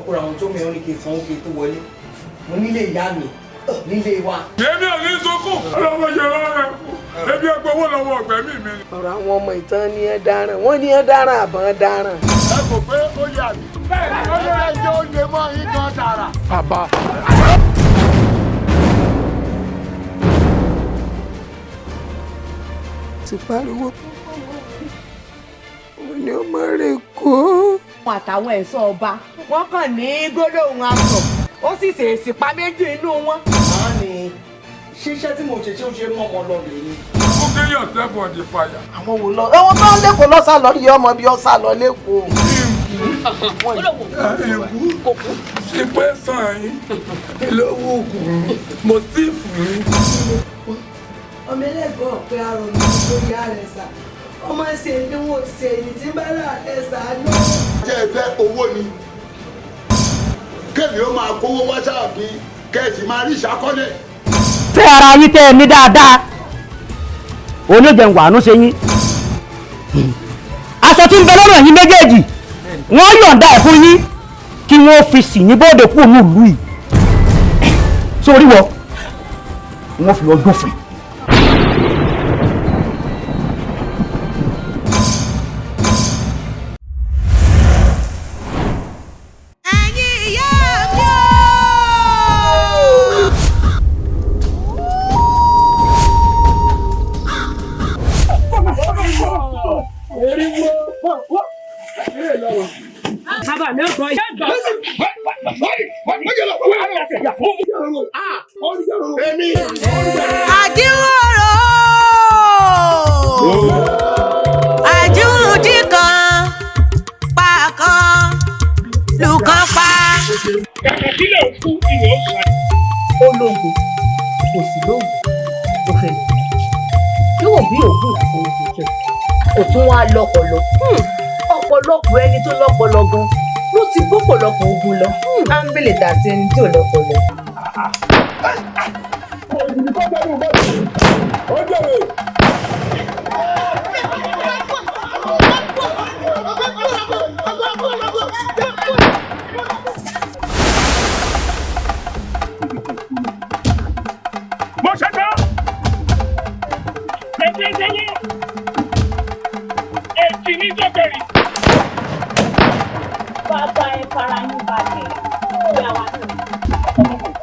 kóra àwọn tó mẹ́rin kì í sanwó kì í tó wọlé mo nílé ìyá mi nílé wa. èmi ò ní sọkún lọ́wọ́ yẹ lọ́rẹ́ ebi ẹgbẹ́ owó lọ́wọ́ ọ̀gbẹ́mí mi. ọ̀rọ̀ àwọn ọmọ ìtàn ni ẹ dáràn wọ́n ní ẹ dáràn àbọ̀n dáràn. ẹ kò pé ó yà mí. bẹ́ẹ̀ ni ó yẹ ẹjọ́ ó lè mọ yín kan tààrà. bàbá. ti pariwo wọn ni ọmọ rẹ̀ kó. àtàwọn ẹ̀ṣọ́ ọba wọ́n kàn ní gbólóhùn aṣọ ó sì ṣèèṣì pa méjì inú wọn. àá ní ṣíṣẹ́ tí mo ṣe ṣé ó ṣe mọ́ ọmọ lọ rèé ni. ó gé yàn sẹ́fọ̀ di fàyà. àwọn wò lọ ẹwọn tó ń lẹkọọ lọsà lọ yìí ọmọ bíi ọsà lọ lẹkọọ. ìkú ṣe pé sàn yín lówó ògùn mo sì fún yín. ọmọ ẹlẹgbọn ọpẹ àrùn mi lórí àrẹsà ọmọ ṣe ni wọn ṣe èyí tí bá rà àrẹsà lọ. jẹ́ ẹ fẹ́ owó ni kẹ́mi ó máa kówó wá sáàbí kẹ́ẹ̀sì máa rí ìṣàkọ́lẹ̀. fẹ́ ara yín tẹ́ ẹ ní dáadáa olóòjẹ̀ wàánú ṣe yín aṣọ tí ń bẹ lọ́rùn yín méjèèjì wọ́n yọ̀ǹda ẹ̀ fún yín kí wọ́n fi sì yín bóde kúrò ní ìlú yìí sórí wọ́n fi ọjọ́ fún. Bàbá mi ò gbọ́ yìí. Àdìwòrò àdìwòdì kan pa kan lùkàn pa. kàkà sílẹ̀ òkú ìwé òkú. Ó lóògùn kò sí lóògùn tó fẹ́ lò. Kí wọ́n bí òògùn lásán ló fi jẹ́. Kò tún wá lọ́pọlọ. Ọ̀pọ̀lọpọ̀ ẹni tó lọ́pọlọ gan ló ti gbọ́pọ̀lọpọ̀ ogun lọ. Ámbélé tà sí ẹni tí ò lọ́pọlọ. mo ṣe tán ẹgbẹ́ ìjọba èjì ní jọkẹrì. Bàbá ẹ fara yín balẹ̀ ìyá wa náà.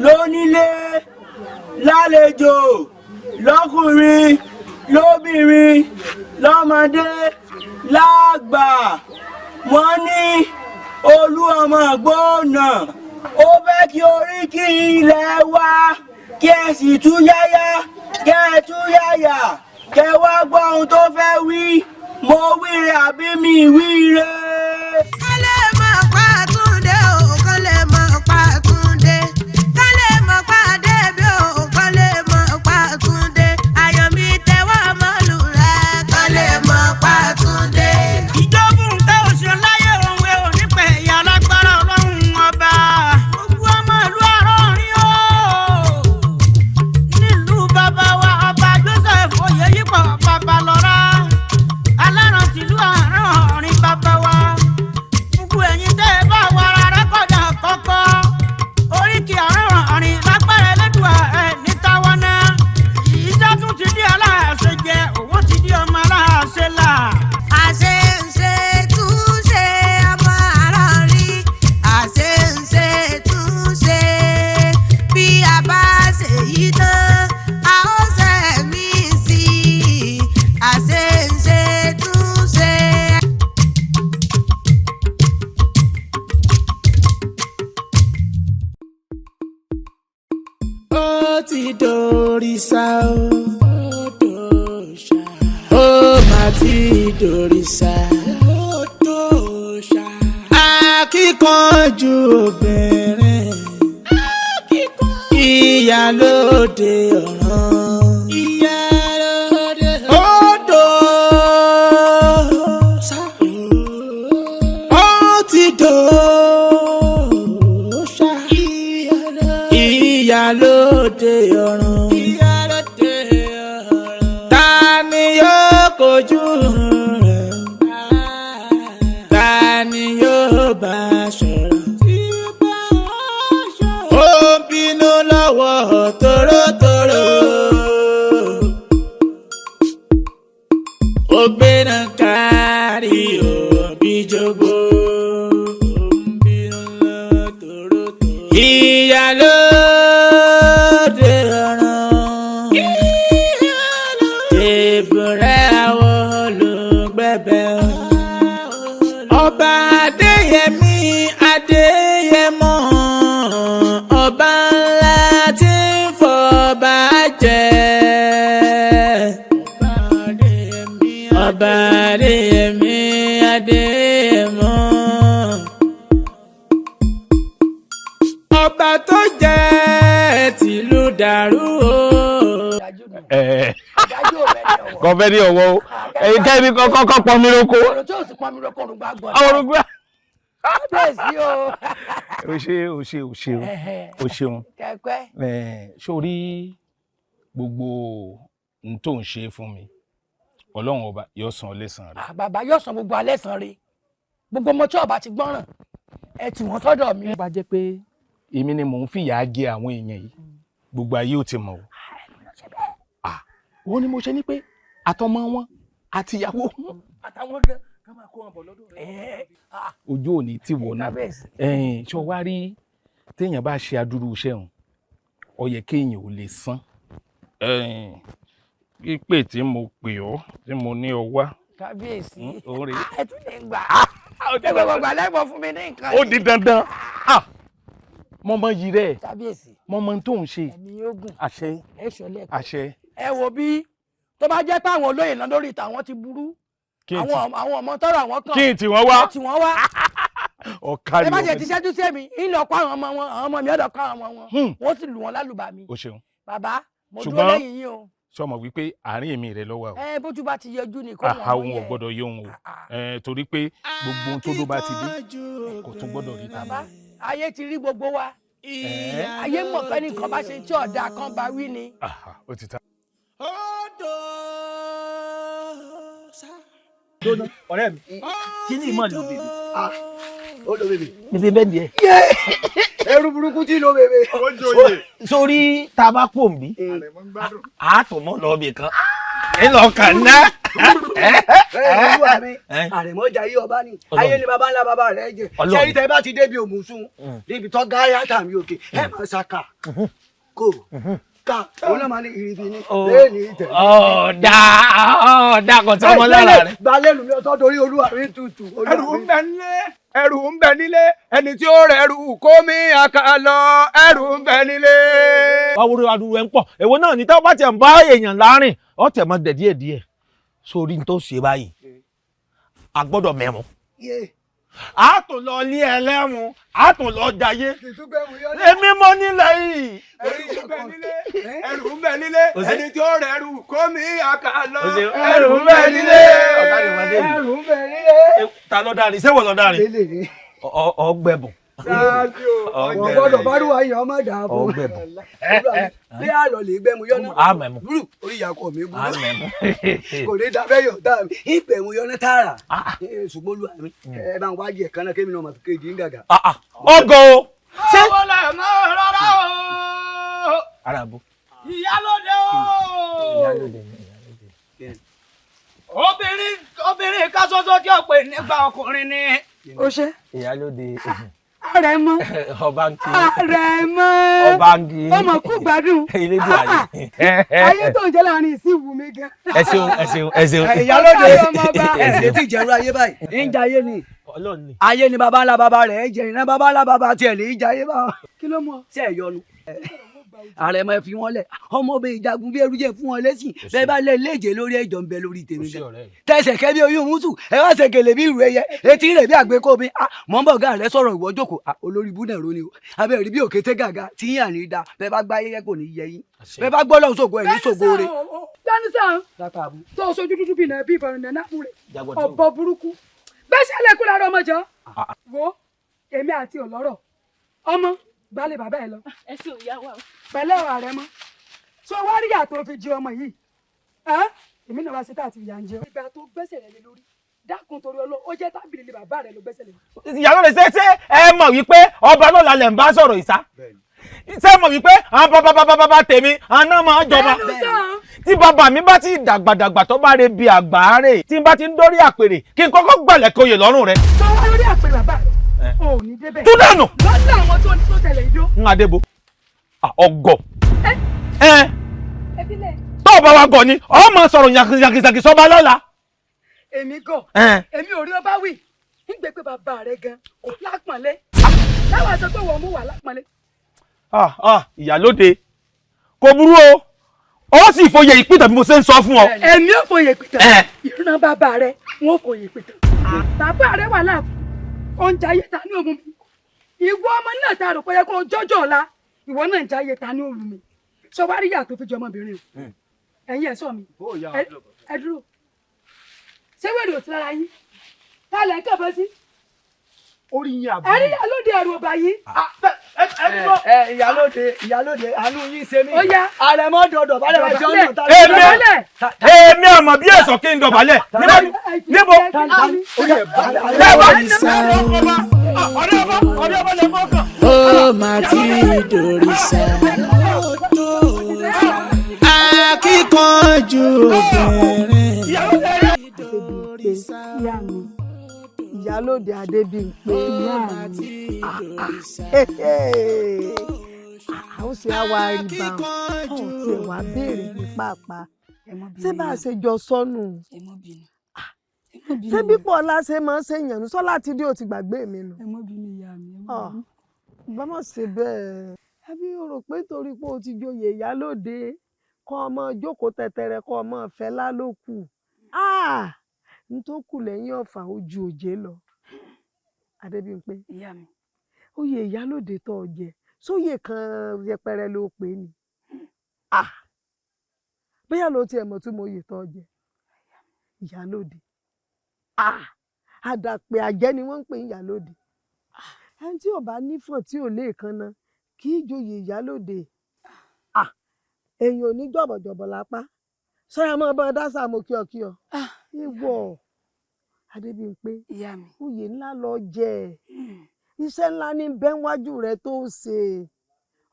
Lónílé lálejò lọ́kùnrin lóbìnrin lọ́mọdé lágbà wọ́n ní olú ọmọ gbóná ó fẹ́ kí oríkì ilẹ̀ wa kí ẹ sì tú yáyá kẹ ẹ tú yáyà kẹ wá gbọ́ ohun tó fẹ́ wí mo wíre àbí mi wíre. Kálẹ̀ mọ̀ pa Túndé o, kálẹ̀ mọ̀ pa Túndé. Kálẹ̀ mọ̀ pa Débí o, kálẹ̀ mọ̀ pa Túndé. Ayọ̀ mi tẹ́wọ́ mọ́lù rẹ̀, kálẹ̀ mọ̀ pa Túndé. Ìjọ́gùn tẹ́ oṣù láyé òun ẹ̀ ò ní pẹ̀ ìyá alágbára ọlọ́run ọba. Gbogbo ọmọ ìlú Àrọ̀ọ̀rin o. Nílùú bàbá wa ọba Joseph Oyèyípọ̀ Babalọ́lá. Aláràn tìlú Àrọ̀ọ̀rin bàbá wa. dòrìṣà ó má ti dòrìṣà akíkanjú obìnrin ìyálóde ọ̀ràn odò ó ti dòrìṣà ìyálóde ọ̀ràn ta ni yóò kojú rẹ̀ ta ni yóò bá sọ̀rọ̀ ó bínú lọ́wọ́ tòrótòró ó gbéná kárí òbí jogbo ìyálóde ọ̀ràn èbúrẹ́ àwọn olùgbẹ̀bẹ̀ ọba adéyẹmí adéyẹmọ ọba ńlá tí ń fọba jẹ ọba adéyẹmí adéyẹmọ ọba tó jẹ tìlú dàrú o. kọfẹ ní ọwọ́ o ẹyin kẹbi kọ́kọ́ pọnmi lóko. ọ̀rọ̀ tí ò sì pọnmi lóko òrùngbà gbọ́. òrùngbà. bẹ́ẹ̀sì o. o ṣeun. kẹ́kẹ́. sórí gbogbo n tó ń ṣe fún mi ọlọ́run ọba yóò san ọ lẹ́san rẹ̀. bàbá yóò san gbogbo alẹ́ san rẹ̀ gbogbo ọmọ tí ọba ti gbọ́ràn ẹ tì wọ́n sọ́dọ̀ mi. ó bá jẹ́ pé èmi ni mò ń fìyà jẹ àwọn èèyàn yìí gbogbo ayé ò ti mọ̀ o. òun ni mo ṣe ní pé àtọmọ wọn àti ìyàwó wọn àtàwọn gan ká máa kó wọn bọ̀ lọ́dọ̀ rẹ̀. ojú òní tí wọ́n náà ṣọ wá rí téèyàn bá ṣe adúrú iṣẹ́ òun ó yẹ kéèyàn ò lè san pípè tí mo pè ọ́ tí mo ní ọ wá. kábíyèsí ẹ tún lè gbà ẹgbẹ́ gbogbo alẹ́gbọ̀n fún mi ní nǹkan yìí. ó di dandan mọ́mọ́ yìí rẹ̀ kábíyèsí mọ́mọ́ tó ń ṣe ẹ̀mí yóò gùn àṣẹ àṣẹ. ẹ wo bí tó bá jẹ́ pé àwọn olóyè náà lórí ìta wọn ti burú àwọn ọmọ tọrọ àwọn kan kí n tí wọ́n wá ẹ má jẹ́ ti ṣẹ́jú sí èmi ìlọ kọ́ àwọn ọmọ wọn àwọn ọmọ mi ọ̀dọ̀ kọ́ àwọn ọmọ wọn wọ́n sì lù wọ́n lálùbami. o ṣeun bàbá mo dúró lẹ́yìn yín o. sọmọ wípé àárín èmi rẹ lọ́wọ́ o. bójú bá ti yọjú ni kò wọ́n àwọn ò gbọ́dọ̀ yọ òun o torí pé gbogbo ohun tó ló bá ti dé kò tún gbọ́dọ̀ rí tàbí. bàbá ayé ti rí gbogbo wa ayé mọ̀ pé nìkan bá ṣe tí ọ̀dà kan bá wí ni. ó ti ta. ọ̀rẹ́ mi kí ni ìmọ̀ ló bèbè. ó lo bèbè. bèbè bẹ́ẹ̀ ni ẹ. ẹrú burúkú tí lo bèbè. sórí tá a bá pò ń bí a tún mọ́ lọ bì kan ẹ lọ kàn ná. olúwa mi àrẹ̀mọ́jà yí ọba ni ayé ni baba ńlá baba rẹ̀ jẹ ṣé ìtẹ́ bá ti débi òmùsùn níbi tó gáyà tàbí òkè ẹ máa ṣàkà kò ká òun náà máa ní ìrìbì ní lẹ́ẹ̀ni ìtẹ̀. ọ̀dà kan tí wọ́n lára rẹ̀. gbalẹ̀ lùmí ọtọ́ torí olúwa mi tutù. ẹrù ń bẹ nílé ẹni tí ó rẹ̀ ẹrù kó mi àkà lọ ẹrù ń bẹ nílé. wàá wo adúrú ẹ ń pọ̀ èwo náà ní táwọn bá tiẹ̀ ń bá èèyàn láàrin ọ̀ tẹ̀ mọ́ dẹ̀ díẹ̀díẹ̀ sórí ní tó ṣe báyìí a gbọ́dọ̀ mẹ́mu. a tún lọ ní ẹlẹ́mu a tún lọ jayé èmi mọ nílẹ̀ yìí. ẹrù ń bẹ nílé ẹni tí ó rẹ̀ ẹrù kó mi àkà lọ ẹrù ń bẹ nílé. ẹrù ń bẹ nílé. ta ló dárin sẹ́wọ̀n ló dárin ọgbẹ̀bùn. wọ́n gbọ́dọ̀ bárúwá yẹn ọmọ dà fún ọgbẹ̀bùn. bí a lọ lè gbẹmu yọ náà. àmẹ̀mú. orí ìyàkọ̀ mi burú. àmẹ̀mú. kò ní dábẹ́ yọ̀ dá mi ìgbẹ̀mú yọ ní tààrà. ṣùgbọ́n olúwa mi ẹ bá ń wájú ẹ̀ kan náà kémi náà máa fi kéde ń gàgà. ọgọ o. ṣé wọ́n lè mọ rárá o. arabu. ìyálóde o. obìnrin ká ṣoṣo tí ó pè nígbà ọkùnrin ni. ó ṣe. ìyálóde. Àrẹ̀mọ. Ọbánkì. Àrẹ̀mọ. Ọbánkì. Ọmọ kú gbádùn. Elédùn àyè. Ayé tó ń jẹ́ láàrin ìsìn wù mí gan. Ẹ ṣeun. Ìyálóde ẹ̀sìn tí ìjẹ̀rú ayé báyìí. Ń jayé ni. Ayé ni baba ńlá baba rẹ̀ jẹ́ iná baba ńlá baba tiẹ̀ lè jayé báwọn. Kí ló mú ọ? Ṣé ẹ yọnu? ààrẹ máa fi wọ́n lẹ̀ ọmọ bẹ ìjagun bí ẹrú jẹ fún wọn lẹ́sìn bẹ́ẹ̀ bá lẹ̀ léje lórí ẹ̀jọ̀ ń bẹ lórí tèmi gan tẹ̀sẹ̀ kẹ́ bí oyún mùsù ẹ wá ṣe gèlè bí ìrù ẹyẹ etí rẹ̀ bí àgbékò mi mọ̀ ń bọ̀ gá rẹ sọ̀rọ̀ ìwọ jókòó olórí ibú náà róni o abẹ́ rí bí òkété gàgà tí yín àní da bẹ́ẹ̀ bá gbá ayẹyẹ kò ní yẹ yín bẹ́ẹ̀ bá gbọ́ lọ́hùn sògo ẹ̀ ní sògo rẹ̀. dánísàn tó o sojú dúdú bíi nàbí ìbọn nana fún rẹ ọ̀bọ burúkú gbèsè lẹ́kùn lára ọmọ jọ wo èmi àti ọlọ́rọ̀ ọmọ gbálẹ̀ bàbá ẹ lọ. ẹ sì ò yá wa. pẹ̀lẹ́ ọ̀rọ̀ rẹ mọ́ so wá rí àtò fi jí ọmọ yìí èmi náà wá sí tá àti ìyá ń jẹ. ìgbà tó gbẹ́sẹ̀ rẹ lé lórí dákun torí ọlọ́ ó jẹ́ tábìlì lé bàbá rẹ ló gbẹ́sẹ̀ lé. ìyàwó rẹ̀ ṣe ẹ mọ̀ wípé ọba náà lálẹ́ ń bá sọ̀rọ̀ ìsá ṣé mọ̀ wípé àwọn bàbá tèmi àwọn náà máa ń jọba tí bàbá mi bá ti dàgbàdàgbà tó bá re bi àgbáre tí n bá ti ń dórí àpèrè kí n kọ́kọ́ gbàlẹ̀ kóyè lọ́rùn rẹ̀. tó wá lórí àpèrè bàbá rẹ ò ní débẹ̀. tún dànù. lọ́dọ̀ àwọn tó ní tó tẹ̀lé idó. ń adébó ọgọ ẹbílẹ̀. tó o bá wa gọ ni ọ máa sọ̀rọ̀ yàkìsàkì sọba lọ́la. èmi gọ èmi ò rí ọba wí nígbè pé bàbá rẹ gan kò lápọnlé táwa sọ pé wọn mú wà lápọnlé. ìyálóde kò burú o ó sì fòye ìpìtàn bí mo ṣe ń sọ fún ọ. èmi ò fòye ìpìtàn ìran bàbá rẹ wọn ò fòye ìpìtàn bàbá rẹ wà láàfin oúnjẹ ayé ta ní òun mi ìwọ ọmọ náà ta rò pé yẹ kó jọjọ ọ̀la ìwọ náà ń jẹ ayé ta ní òun mi sọ wá rí yàtọ̀ fi jọ ọmọbìnrin o ẹ̀yin ẹ̀ sọ mi ẹ dúró ṣé wèrè ò sí lára yín tálẹ̀ ń kẹfẹ́ sí. orí yín àbúrò. ẹ̀rí ìyálóde ẹ̀rù ọba yín. ìyálóde àánú yín ṣe mí. ó yá àrẹ̀mọ dọ̀dọ̀ bá lẹ́wọ̀n tí ó ń lò tá. èmi àmọ̀ bí èso kí n dọ̀bálẹ̀ níbo. ó máa ti dòrìṣà akíkanjú obìnrin. ìyá mi ìyálóde Adébímpé ìyá mi àwọn sì á wá rí bá wọn tí ẹ wá béèrè ní pàápàá ṣé bá a ṣe jọ sọnù ṣé bí pọ̀lá ṣe máa ń ṣèyàn ní sọ́lá ti dé ó ti gbàgbé mi nù. bá mọ̀ ṣe bẹ́ẹ̀ ẹbí o rò pé torí pé o ti joyè ìyálóde kọ́ ọmọ jókòó tẹ̀tẹ̀rẹ̀ kọ́ ọmọ ọ̀fẹ́ lálòkù n tó kù lẹ́yìn ọ̀fà ojú òjé lọ. Adébímpé oyè ìyálóde tó o jẹ sóyè kan yẹpẹrẹ ló pè ní. bóyá ló tiẹ̀ mọ̀ tún mo yè tó o jẹ ìyálóde. àdàpè àjẹ́ ni wọ́n ń pè ní ìyálóde. ẹni tí ò bá nífọ̀n tí ò lè kanna kì í joyè ìyálóde. èèyàn ò ní jọ̀bọ̀jọ̀bọ̀ lápá sọ́yà máa bá dá sáà mo kíọ̀kíọ̀. ìwọ Adébímpé oyè ńlá lọ jẹ iṣẹ́ ńlá ní bẹ́ńwájú rẹ tó ṣe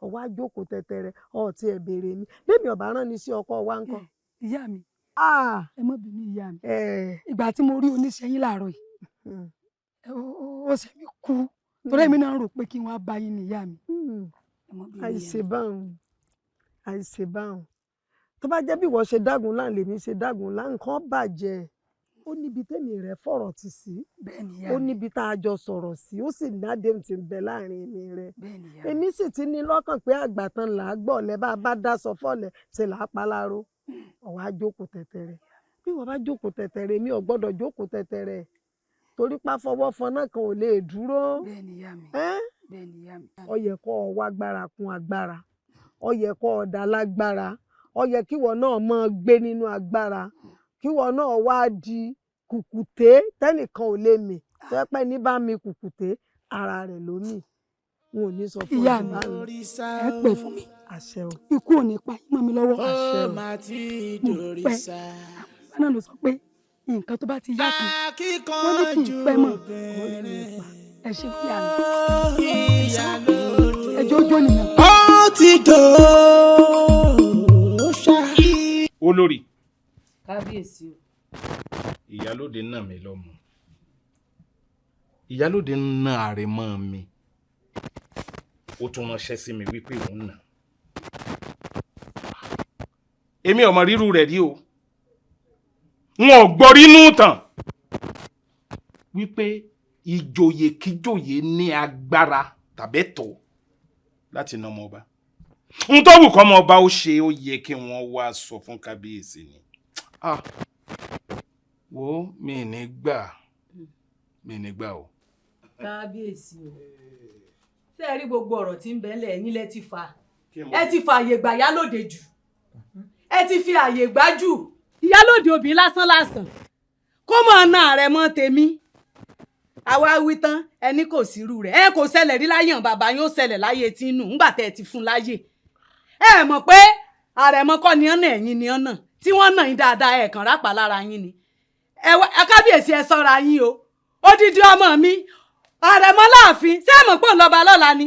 ọwọ́ àjókòó tẹ̀tẹ̀rẹ̀ ọ̀tí ẹ̀ béèrè mi bébí ọ̀bá rán ni sí ọkọ wa ńkọ́. ìyá mi ẹ mọ́ bínú ìyá mi ìgbà tí mo rí oníṣẹ́ yín láàárọ̀ yìí ó ṣe mí kú torí èmi náà rò pé kí wọ́n á bá yín ní ìyá mi. àìṣèbáhùn tó bá jẹ́ bí wọ́n ṣe dágun láǹ lèmi ṣe dágun láǹ nǹkan bàjẹ́ ó níbi tèmi rẹ̀ fọ̀rọ̀ tì sí ó níbi tá a jọ sọ̀rọ̀ sí ó sì ní àdéhùn tí ń bẹ láàrin èmi rẹ̀ èmi sì ti ní lọ́kàn pé àgbàtàn là á gbọ́ ọ̀lẹ́ bá a bá dá sọ fọ́ọ̀lẹ́ ṣe là á paláró ọ̀wá jókòó tẹ̀tẹ̀rẹ̀ bí wọ́n bá jókòó tẹ̀tẹ̀rẹ̀ mi ò gbọ́dọ̀ jókòó tẹ̀tẹ̀rẹ̀ torí páfọwọ́ fọnà kan ò lè dúró ó yẹ kó o wá agbára kún agbára ó yẹ kó o dá lágbára ó yẹ kíwọ náà máa gbé nínú agbára kíwọ náà wá di kùkùté tẹ́nìkan ò lè mì tẹ́pẹ́ ní bá mi kùkùté ara rẹ̀ ló mì n ò ní sọ fún ìyá mi ẹ pè fún mi ikú ò ní pa yín mọ́ mi lọ́wọ́ mo pẹ́ bánà ló sọ pé nǹkan tó bá ti yá kan wọ́n ní kí n pẹ́ mọ́ ẹ ṣe bí àná ẹjọ́ ojú ènìyàn. ó ti dòóṣà. olórí kábíyèsí o. ìyálóde náà mi lọ́mọ ìyálóde náà àrẹ̀mọ mi ó tún ránṣẹ́ sí mi wípé òun nà èmi ọmọ rírú rẹ̀ rí o wọn ò gbọ́ rínú tàn wípé ìjòyè kíjòyè ní agbára tàbẹ́tọ̀ láti nà ọmọ ọba n tó wù kọ́ ọmọ ọba ó ṣe ó yẹ kí wọ́n wá sọ fún kábíyèsí ni. Wo mi ní gbà o. kábíyèsí o ṣé ẹ rí gbogbo ọ̀rọ̀ tí ń bẹ ńlẹ̀ ẹ̀yin lẹ ti fa ẹ ti fa àyè gbà Ìyálóde jù ẹ ti fi àyè gbà jù. Ìyálóde obìnrin lásán kó mọ̀ ọ̀nà ààrẹ mọ́ tèmi àwa wí tán ẹni kò sírú rẹ̀ ẹ kò ṣẹlẹ̀ rí láyé hàn bàbá yín ó ṣẹlẹ̀ láyé tí inú ńgbà tẹ́ ẹ ti fún láyè ẹ mọ̀ pé àrẹ̀mọ kọ́ ni ọ̀nà ẹ̀yìn ni ọ̀nà tí wọ́n nà yín dáadáa ẹ̀ kàn rápá lára yín ni ẹ kábíyèsí ẹ ṣọ́ra yín o odidi ọmọ mi àrẹ̀mọ láàfin ṣé ẹ mọ̀ pé òun lọ́ba lọ́la ni.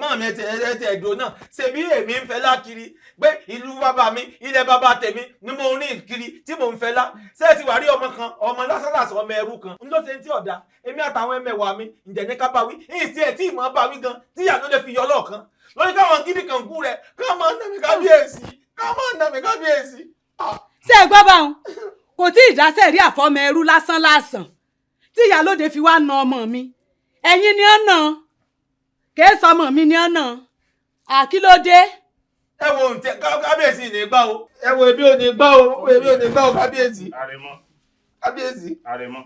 mọ́ mi ẹ ti ẹ̀dùn náà ṣèbí èmi ń fẹ́ lákiri pé ìlú bàbá mi ilẹ̀ bàbá tèmi ni mo rìn kiri tí mò ń fẹ́ lá ṣé ẹ ti wà rí ọmọ kan ọmọ lásánlàsán ọmọ ẹrú kan ń ló ṣe tí ọ̀dà èmi àtàwọn ẹmẹ̀wà mi ǹjẹ́ ní ká bá wí ìsì ẹ̀ tí ìmọ̀ bá wí gan tí Ìyálóde fi yọ lọ́ọ̀kan lórí káwọn gidi kan kú rẹ̀ káwọn nà mí kábíyèsí. ṣé ẹ gbọ́ báwọn kò tí ì dáṣẹ́ rí àfọmọ ẹrú lásán tí Ìyálóde fi wá na ọmọ mi ẹ̀yin ni ó nà kèé sọmọ mi ni ó nà àkílódé. ẹ wo ǹtẹ kábíyèsí ní gbá o ẹ wo ebi ò ní gbá o kábíyèsí. Àrẹ̀mọ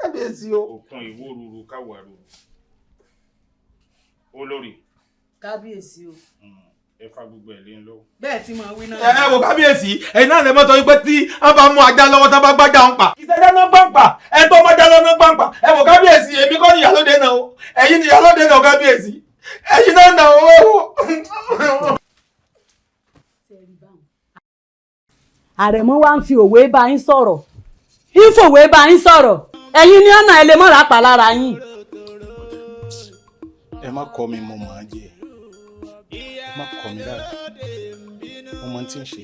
kábíyèsí o. òkun ìwó ruru káwà ruru olórí. kábíyèsí o. ẹ fa gbogbo ẹ̀ lé ń lọ. bẹ́ẹ̀ tí mo wí náà. ẹ wo kábíyèsí ẹ̀yin náà lè mọ̀ tọ́ wípé tí wọ́n bá mú ajá lọ́wọ́ tó bá gbájà ń pa. ìṣẹ̀lẹ̀ náà gbọ́n pa ẹ tó mọ́jà lọ́nà gbọ́n pa ẹ wo kábíyèsí èmi kọ́ ni Ìyálóde náà o ẹ̀yin ni Ìyálóde náà kábíyèsí ẹ̀yin náà nà owó. Àrẹ̀mọ wá ń fi òwe bá yín sọ̀rọ̀ ìfòwe bá yín sọ̀rọ̀ ẹ̀yin ni ọ̀nà ẹ lè mọ̀ rápá lára yín. ẹ má kọ́ mi mo máa jẹ má kọ́ mi rárá mo mọ tí ń ṣe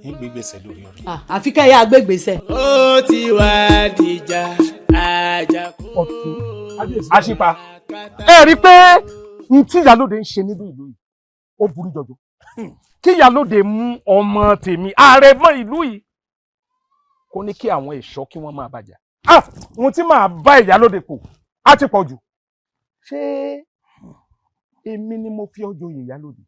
ń gbégbèsè lórí ọ̀rọ̀. àfi kẹ́yà gbégbèsè. ó ti wá dìjà àjàkú. ọ̀tún àṣìpa ẹ rí i pé n tí Ìyálóde ń ṣe nínú ìlú yìí ó burú jọjọ kí Ìyálóde mú ọmọ tèmi àrẹ̀mọ ìlú yìí kó ní kí àwọn ẹ̀ṣọ́ kí wọ́n máa bàjá ohun tí màá bá Ìyálóde kù á ti pọ̀ jù ṣé èmi ni mo fi ọjọ́ oyè Ìyálóde.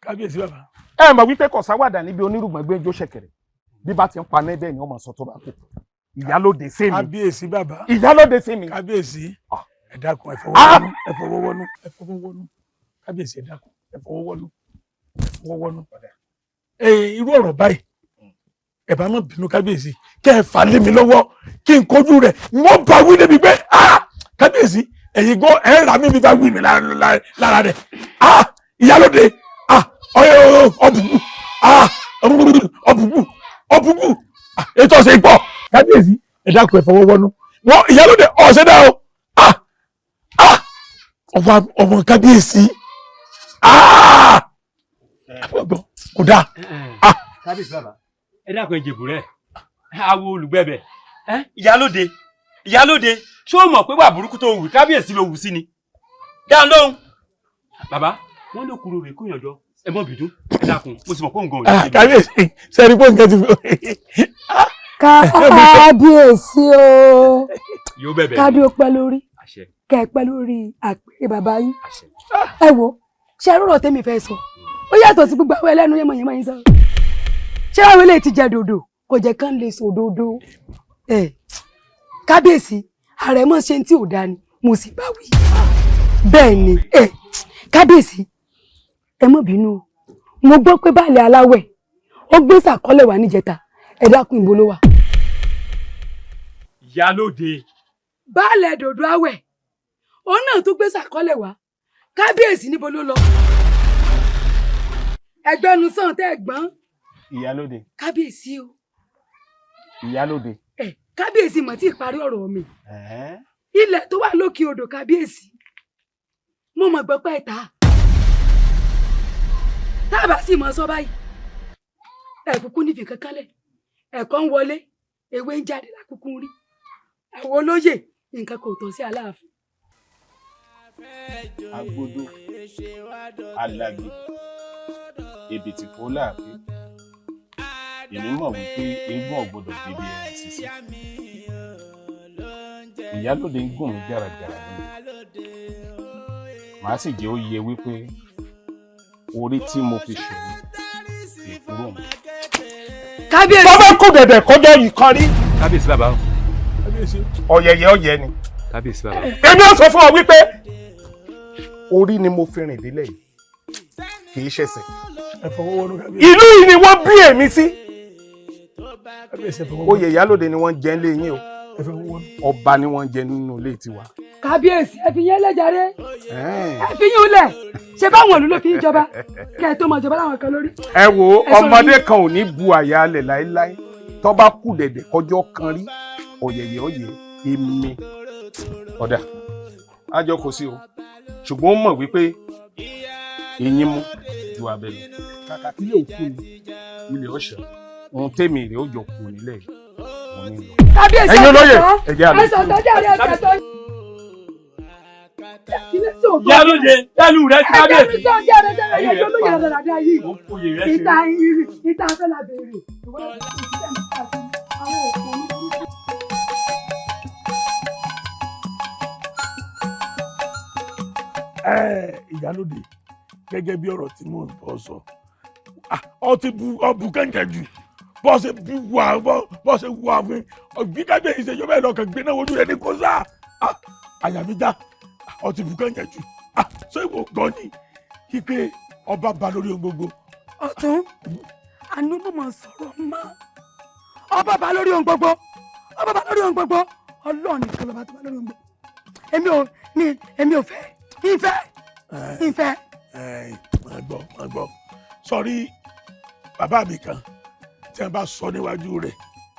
kábíyèsí bàbá. ẹ mọ̀ wípé kò sáwàdà níbi onírùgbọ̀n gbé jó ṣẹ̀kẹ̀rẹ̀ bí bá ti ń paná bẹ́ẹ̀ ni wọ́n máa sọ tó bá kù. Ìyálóde sí mi. kábíyèsí bàbá. Ìyálóde sí mi. kábíyèsí ẹ dákun ẹ fọwọ́ wọnú kábíyèsí ẹ dákun ẹ fọwọ́ wọnú. irú ọ̀rọ̀ báyìí ẹ bá má bínú kábíyèsí kẹ́ ẹ fà lé mi lọ́wọ́ kí n kojú rẹ̀ wọ́n bá wí débi pé kábíyèsí ẹ̀yin gan ẹ̀ rà mí bí bá wí mi lára rẹ̀ Ìyálóde ọ̀bùkù ètò ọ̀sẹ̀ ìpọ̀ kábíyèsí ẹ dákun ẹ fọwọ́ wọnú wọ́n Ìyálóde ọ̀sẹ̀ dá o ọmọ kábíyèsí kò dáa. kábíyèsí bàbá ẹ dákun ẹ jèbù rẹ awo olùgbẹbẹ Ìyálóde ṣé o mọ̀ pé wà burúkú tó wù kábíyèsí ló wù sí ni dáhùn lóhùn bàbá wọn ló kúrò rè kúnyànjọ ẹ mọ bìdún ẹ dákun mo sì mọ̀ pé òun gan òní. kábíyèsí sẹ́ni pé nǹkan ti fi. kábíyèsí o yóò bẹ̀bẹ̀ kádé ó pẹ́ lórí kẹ́ ẹ pẹ́ lórí àpèrè bàbá yín ẹ wo ṣe rọrọ tèmi fẹ́ sọ ó yàtọ̀ sí gbogbo àwọn ẹlẹ́nu yẹmọ yín sọ ṣé àwọn eléyìí ti jẹ dòdò kò jẹ́ kán lè sọ òdodo kábíyèsí Àrẹ̀mọ ṣe tí ò dá ni mo sì bá wí bẹ́ẹ̀ ni kábíyèsí ẹ má bínú mo gbọ́ pé baálé aláwẹ̀ ó gbé sàkọ́lẹ̀ wá níjẹta ẹ dákun ìbò ló wà. Ìyálóde. baálé dòdò àwẹ̀ òun náà tún gbé sàkọ́lẹ̀ wá kábíyèsí níbo ló lọ. ẹgbẹ́nu sàn tẹ́ ẹ̀gbọ́n. Ìyálóde. kábíyèsí o. Ìyálóde. kábíyèsí mọ̀ tí ì parí ọ̀rọ̀ mi. ilẹ̀ tó wà lókè odò kábíyèsí mo mọ̀ gbọ́ pé ta tábà sì mọ̀ sọ báyìí ẹ̀kúkú nífi kankan lẹ̀ ẹ̀kọ́ ń wọlé ewé ń jáde lákúkú rí àwọn olóyè nǹkan kò tọ́ sí Aláàfin. agbódò alàgbé èbìtì kó láàfin èmi mọ̀ wípé eégún ọ̀gbọ́dọ̀ débi ẹ̀rìn sísí Ìyálóde ń gùn mí gàràgàrà nínú màá sì jẹ́ ó yẹ wípé orí tí mo fi ṣòro kì í kúrò mọ́. kábíyèsí. bàbá kò dẹ̀dẹ̀ kọjọ́ yìí kan rí. kábíyèsí bàbá o. ọ̀yẹ̀yẹ̀ ọ̀yẹ̀ ni. kábíyèsí bàbá. èmi ò sọ fún ọ wípé orí ni mo fi rìn délẹ̀ yìí kì í ṣẹ̀ṣẹ̀. ìlú yìí ni wọ́n bí èmi sí. oyè ìyálòde ni wọ́n jẹ nílé yín o ọba ni wọ́n jẹ nínú ilé tiwa. kábíyèsí ẹ fi yẹn lẹ́jàre ẹ fi yín lẹ̀ ṣé báwọn ìlú ló fi ń jọba kẹ́ ẹ tó máa jọba láwọn kan lórí. ẹ wo ọmọdé kan ò ní bu àyà alẹ̀ láéláé tó bá kù dẹ̀dẹ̀ kọjọ́ kan rí ọ̀yẹ̀yẹ̀ ọ̀yẹ̀ èmi ọ̀dà àjọ kò sí o ṣùgbọ́n ó mọ̀ wípé eyín mú ju abẹ lọ kàkà kílẹ̀ òkú ni ilẹ̀ ọ̀ṣẹ̀ ohun tèmi rẹ̀ ó jọ kù nílẹ̀ wọn ní lọ. kábíyèsí ẹ̀yin olóyè ẹ̀jẹ̀ àlọ́. ẹ̀sán tọ́jú àrẹ ẹ̀jẹ̀ tó. yálóde yálù rẹ ti kábíyèsí. ẹ̀jẹ̀ mi sọ̀jẹ̀ rẹ̀ jẹ́ ẹ̀jẹ̀ olóyè rẹ̀ dàda yìí. ìta afẹ́ la béèrè. ìyálóde gẹ́gẹ́ bí ọ̀rọ̀ tí mò ń bọ̀ sọ ọ ti bu ọbù kẹ̀kẹ́ jù bọ́ ṣe bu wà bọ́ ṣe wà fún ọ̀gbìn kábíyè ìṣèjọba ẹ̀ lọ́kàn gbé náà wojú rẹ̀ ní kó sá àyà mi já ọ ti bu kẹ̀kẹ́ jù ṣé ìwọ gan ni kíkẹ́ ọba ba lórí ohun gbogbo. ọ̀tún àánú ló máa sọ̀rọ̀ mọ́ ọba ba lórí ohun gbogbo ọba ba lórí ohun gbogbo ọlọ́run nìkan lọ́ba tó ba lórí ohun gbogbo èmi ò fẹ́ ìfẹ́. máa gbọ́ sọrí bàbá mi kan tí wọ́n bá sọ níwájú rẹ̀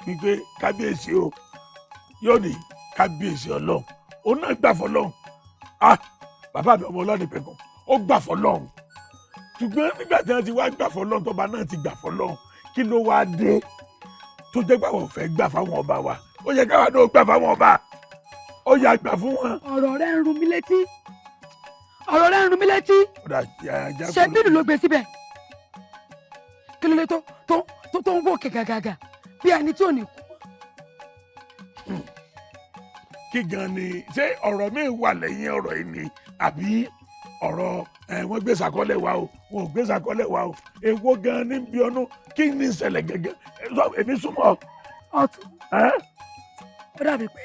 wípé kábíyèsí o yóò ní kábíyèsí ọlọ́run òun náà gbà fọlọ́run bàbá mi ọmọ ọlọ́run pẹ̀kọ́ ó gbà fọlọ́run ṣùgbọ́n nígbà tí wọ́n ti wá gbà fọlọ́run tọ́ba náà ti gbà fọlọ́run kí ló wá dé tó jẹ́ pé àwọn ò fẹ́ gbà fáwọn ọba wa ó yẹ káwa náà gbà fáwọn ọba ó yà gbà fún wọn. ọ̀rọ̀ rẹ̀ ń rún mi létí ṣé bílù ló gbé síbẹ̀ kí ló lè tó ń wò gàgàgà bí ẹni tí ò ní kú. kí gan ni ṣé ọ̀rọ̀ mi wà lẹ́yìn ọ̀rọ̀ yìí ni àbí ọ̀rọ̀ wọ́n gbé sàkọ́lẹ̀ wa o wọn ò gbé sàkọ́lẹ̀ wa o èwo gan ni bí ọdún kí ni ìṣẹ̀lẹ̀ gẹ́gẹ́ èmi súnmọ́. ọ̀tún ó dàbí pé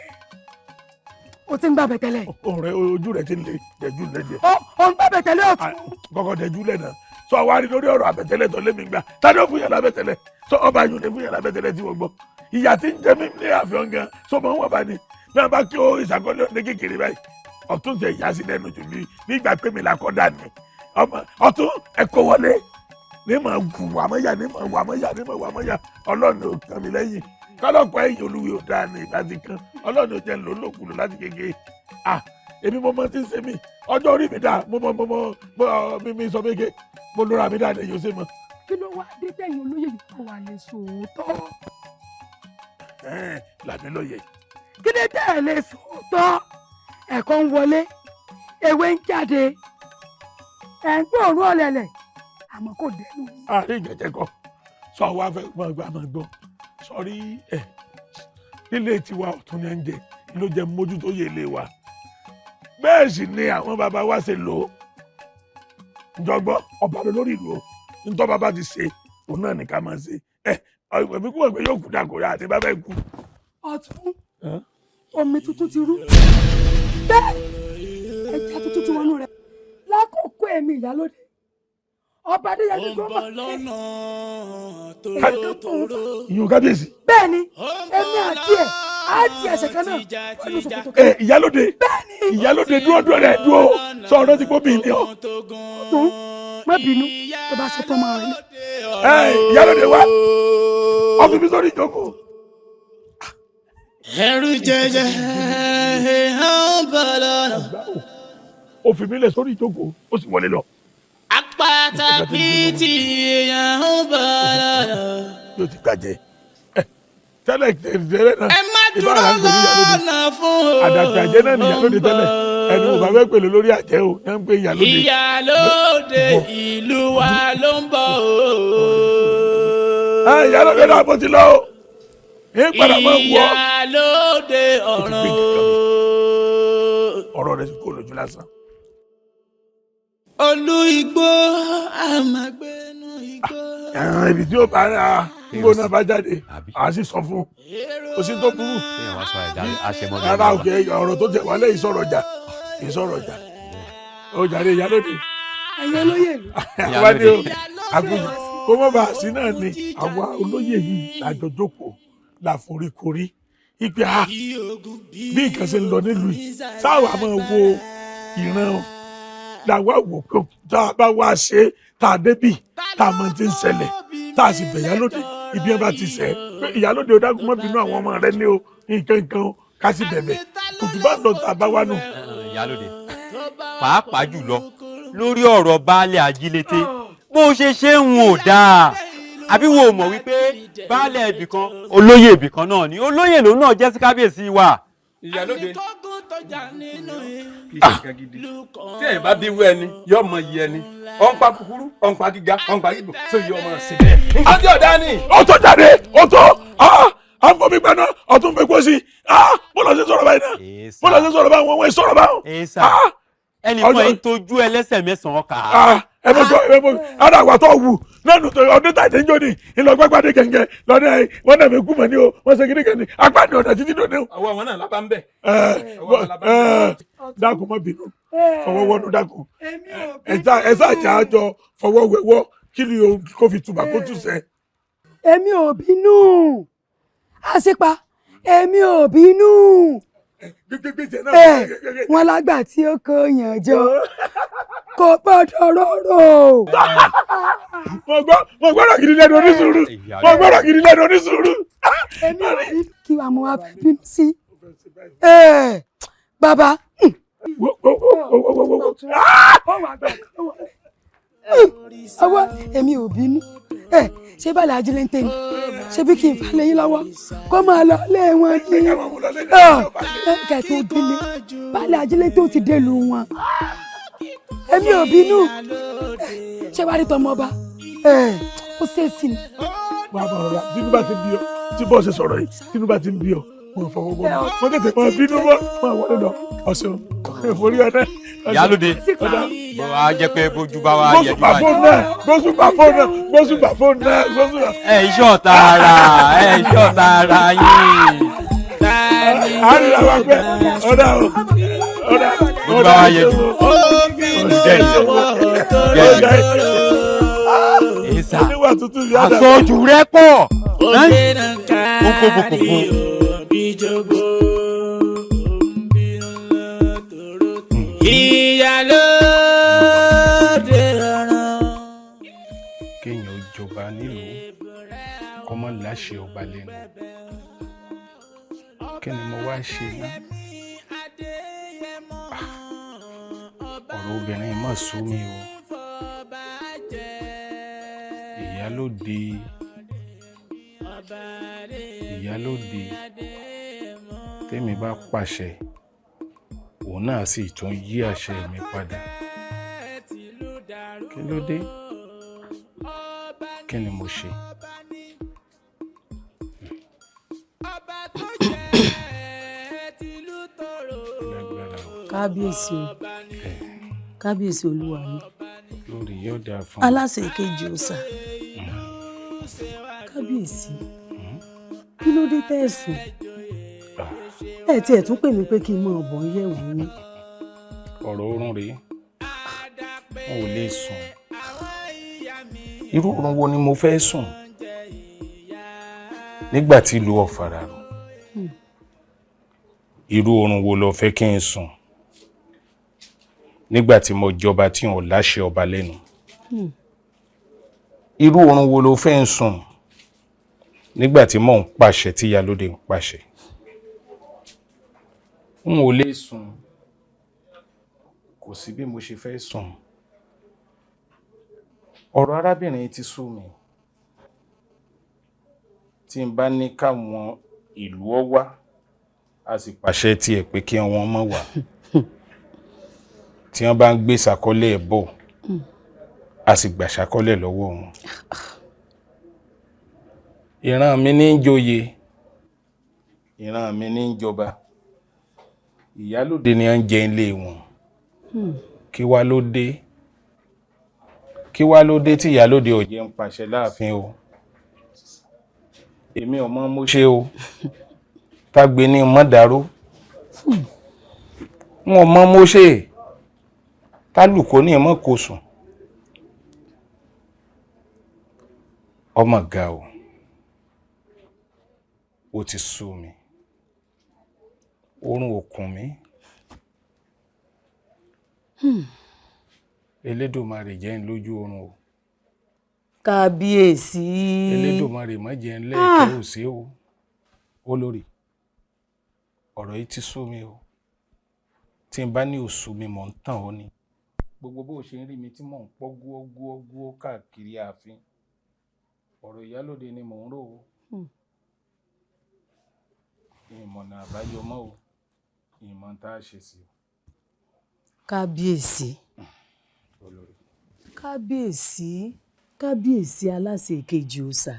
o ti ń gbàgbé tẹ́lẹ̀. ọ̀rẹ́ ojú rẹ̀ ti ń le dẹ̀jú lẹ́jẹ̀. ó ń gbàgbé tẹ́lẹ̀ ọ̀tún. kọ́kọ́ dẹ̀jú lẹ́nà sọ wá rí lórí ọ̀rọ̀ àbẹ̀tẹ́lẹ̀ tó lé mi gbà tani ó fún yàrá àbẹ̀tẹ́lẹ̀ sọ ọba yìí ò ní fún yàrá àbẹ̀tẹ́lẹ̀ tí wọ́n gbọ́. ìyá tí ń jẹ mí ní àfihàn gan sọ mọ wọn bá ní bí wọn bá kí o ìṣàkọlẹ̀ ní kékeré báyìí ọ̀tún ṣe ìyá sí lẹ́nu jù mí nígbà pé mi là kọ́ dànù ọ̀tún ẹ̀kọ́ wọlé ní mọ̀ wàmọ́yà ní mọ̀ wàmọ́yà ọlọ́run ò kàn mí lẹ́yìn kọlọpàá ẹ̀yìn olúwe ò dáa ní ìbá ti kan ọlọ́run ò jẹ́ ńlò lòkulò láti kékeré èmi mo mọ tí ń ṣe mí ọjọ́ orí mi dáa mo mi sọ méje mo lóra mi dáa ní èyí ó ṣe mọ. kí ló wá dé tẹ̀yìn olóyè yìí kó wà lè sòótọ́. làmì lóye. kí ló dé ẹ̀ lè sòótọ́ ẹ̀kọ́ ń wọlé ewé ń jáde ẹ̀ ń gbóòórùn ọ̀lẹ̀lẹ̀ àmọ́ kò dẹnu. àárín ìjẹ̀jẹ̀ kan sọ wá fẹ́ máa gbọ́ sọrí nílé tiwa ọ̀tún ní ẹ̀ǹjẹ̀ ló jẹ́ mójútó yé ilé wa bẹ́ẹ̀ sì ni àwọn bàbá wa ṣe lò ó njọgbọ́ ọba lọ lórí ìlú o ntọ́ bàbá ti ṣe òun náà nìkan máa ṣe ẹ̀mí kúmọ̀ pé yóò kú dàkúrẹ́ àti bàbá ikú. ọ̀tún omi tuntun ti rú bẹ́ẹ̀ ẹja tuntun ti wọnú rẹ̀ lákòókò èmi ìyálóde ọba adéyẹmí gbọ́dọ̀ ìyún kábíyèsí. bẹ́ẹ̀ni èmi àti ẹ á ti ẹsẹ̀ kan náà pẹ̀lú ṣòkòtò kan. ìyálóde ìyálóde dúró rẹ dúró sọ ọ̀rọ̀ tí kò bí ní ọ. ọ̀tún má bínú tó bá ṣe tán máa rí. ìyálóde wa ọ̀fìn mi sórí ìjókòó. ẹrù jẹjẹ hàn bọ̀lọ̀. ó fi mí lẹ̀ sórí ìjókòó ó sì wọlé lọ. Àpáta pìtì èèyàn ń bọ̀ lọ́nà. Yóò ti gbàjẹ́. Tẹ́lẹ̀ náà. Ẹ má dúró lọ́nà fún o. Àdàpẹ̀ àjẹ́ náà ni ìyálóde tẹ́lẹ̀. Ẹni mo bá fẹ́ pèlè lórí àjẹ́ o, ẹ ń pè ìyálóde. Ìyálóde ìlú wa ló ń bọ̀ o. Ìyálóde náà mo ti lọ o. Ìpadà máa ń wọ. Ìyálóde ọ̀ràn o. Ọ̀rọ̀ rẹ̀ kò lójú lásán. olú igbó àmàgbénu igbó. ẹran ibi tí ó bá rà igbó náà bá jáde a sì sọ fún o sí tó burú. rárá òkè ọ̀rọ̀ tó tẹ̀ wálé ìsọ̀rọ̀jà ó jàre ìyálóde. ẹ̀yin olóyè ìlú. àwádìí o àgùnjù kó mọ̀ bá a sí náà ni àwa olóyè yìí lájọ jókòó láforíkorí ipe a bí nǹkan ṣe ń lọ nílùú yìí sáwà máa wo ìran làwa wò pé tá a bá wá ṣe tá a débì tá a máa ti ń ṣẹlẹ̀ tá a sì bẹ̀ ìyálóde ibi ẹ bá ti sẹ́ pé ìyálóde ó dákun mọ́ bínú àwọn ọmọ rẹ ní o nǹkan o ká sì bẹ̀bẹ̀ kùtù bá lọ tá a bá wá nù. ìyálóde pàápàá jùlọ lórí ọ̀rọ̀ baálé ajílété bó ṣe ń wò dáa àbí wo mọ̀ wípé baálé ibìkan olóyè ibìkan náà ni olóyè lòun náà jẹ́ sí kábíyèsí wa. ìyálóde tí ẹ bá bí wú ẹni yóò mọ iye ẹni ọ̀npa kúkúrú ọ̀npa gíga ọ̀npa gígùn tó yọ ọmọ sí bẹ́ẹ̀. nǹkan tí ọ̀dá ni. ó tó jáde ó tó à ń bomi gbaná ọtún fẹ́ kó sí mo lọ sí sọ̀rọ̀ báyìí náà mo lọ sí sọ̀rọ̀ báyìí wọ́n sọ̀rọ̀ báyìí. ẹnì kan yìí tójú ẹlẹ́sẹ̀ mẹ́sàn-án kà á. ẹ bọ ara àgbà tó wù lẹ́nu ọdún tàìtẹ́ ń jóni ìlọgbàgbàdé gẹ̀ǹgẹ̀ lọ́dẹ wọn náà mi kú mọ̀ ní o wọ́n ṣe kíní kẹ́ni apá ni ọ̀dà títí dòní o. àwọn àwọn náà lábá ń bẹ̀. dákun má bínú fọwọ́ wọnú dákun ẹ ṣáàjà àjọ fọwọ́ wẹ̀wọ́ kí ni o kò fi tùbà kó tù sẹ́. èmi ò bínú àṣepa èmi ò bínú wọn lágbà tí ó kó yàn jọ kò gbọ́dọ̀ rọrọ. mo gbọ́dọ̀ gidi lẹ́nu onísùúrù mo gbọ́dọ̀ gidi lẹ́nu onísùúrù. èmi ò bí kí wàá mú wa bínú sí bàbá. ọwọ́ èmi ò bínú ṣé bá làájú lè ń tẹ̀ ní ṣé bí kì í falẹ̀ yín lọ́wọ́ kó máa lọ lé wọn ní kẹ̀ tó délé bá làájú lè tó ti délù wọn èmi ò bínú ṣé wàá rí tọmọ ọba ó ṣèèṣì ni. bàbá ọ̀rọ̀ tínú bá ti bí ọ tí bọ́ọ̀ ṣe sọ̀rọ̀ yìí tínú bá ti bí ọ wọn fọwọ́ bọ́ wọn tètè máa bínú bọ́ máa wọlé lọ ọ̀sẹ̀ ìforí ọdẹ. ìyálóde bó wa jẹ́ pé bójú bá wa yẹ jù báyìí. gbósùgbà fóònù náà. ẹ iṣẹ́ ọ̀tá ara yín. a ní àwọn àgbẹ̀ ọ̀dà bójú bá wa yẹ jù. àsọjù rẹ pọ̀ kókó. ìyálóde ọ̀ràn. kéèyàn ó jọba nílùú kọ́mọ láṣẹ ọba lẹ́nu kí ni mo wá ṣe ná ọ̀rọ̀ obìnrin mọ̀ sú mi o ìyálóde tèmi bá pàṣẹ òun náà sì tún yí àṣẹ mi padà kí ló dé kí ni mo ṣe. kábíyèsí olúwa mi lórí yóò dáa fún aláṣẹ kejì ọ̀sà kábíyèsí kí ló dé tẹ̀sùn ẹ tiẹ̀ tún pè mí pé kí n máa bọ̀ yẹ̀wò ni. ọ̀rọ̀ oorun rèé wọn ò lè sùn irú oorun wo ni mo fẹ́ sùn nígbà tí ìlú ọ̀fàrà rò irú oorun wo lo fẹ́ kí n sùn nígbà tí mo jọba tí wọn láṣẹ ọba lẹ́nu irú oorun wo lo fẹ́ ń sùn nígbà tí mò ń pàṣẹ tí ìyálóde ń pàṣẹ n ò lè sùn kò sí bí mo ṣe fẹ́ sùn ọ̀rọ̀ arábìnrin ti sú mi tí n bá ní káwọn ìlú ọ wá a sì pàṣẹ tiẹ̀ pé kí wọ́n má wá tí wọ́n bá ń gbé ṣàkọlẹ̀ ẹ̀ bọ̀ a sì gbà ṣàkọlẹ̀ lọ́wọ́ wọn ìran mi ní joyè ìran mi ní jọba ìyálóde ni à ń jẹ ilé wọn kí wá ló dé kí wá ló dé tí ìyálóde ò jẹ́ ń pàṣẹ láàfin o èmi ò mọ mo ṣe o tágbé ní mọ́dàrú wọn mọ mo ṣe tálùkò ní ìmọ̀ kò sùn ọmọ ga o ti sú mi oorun òkun mi Elédùmarè jẹ́ ń lójú oorun o kábíyèsí Elédùmarè má jẹ́ ń lẹ́ẹ̀kẹ́ òsè o olórí ọ̀rọ̀ yìí ti sú mi o tí n bá ní òsù mi mọ̀ ń tàn ó ni gbogbo bó ṣe ń rí mi tí mò ń pọ́ gúọ́gúọ́gúọ́ káàkiri ààfin ọ̀rọ̀ ìyálóde ni mò ń rò ó ìmọ̀nà àbáyọ mọ́ o ìmọ̀ tá a ṣe sí o. kábíyèsí kábíyèsí aláṣẹ kejì òòṣà.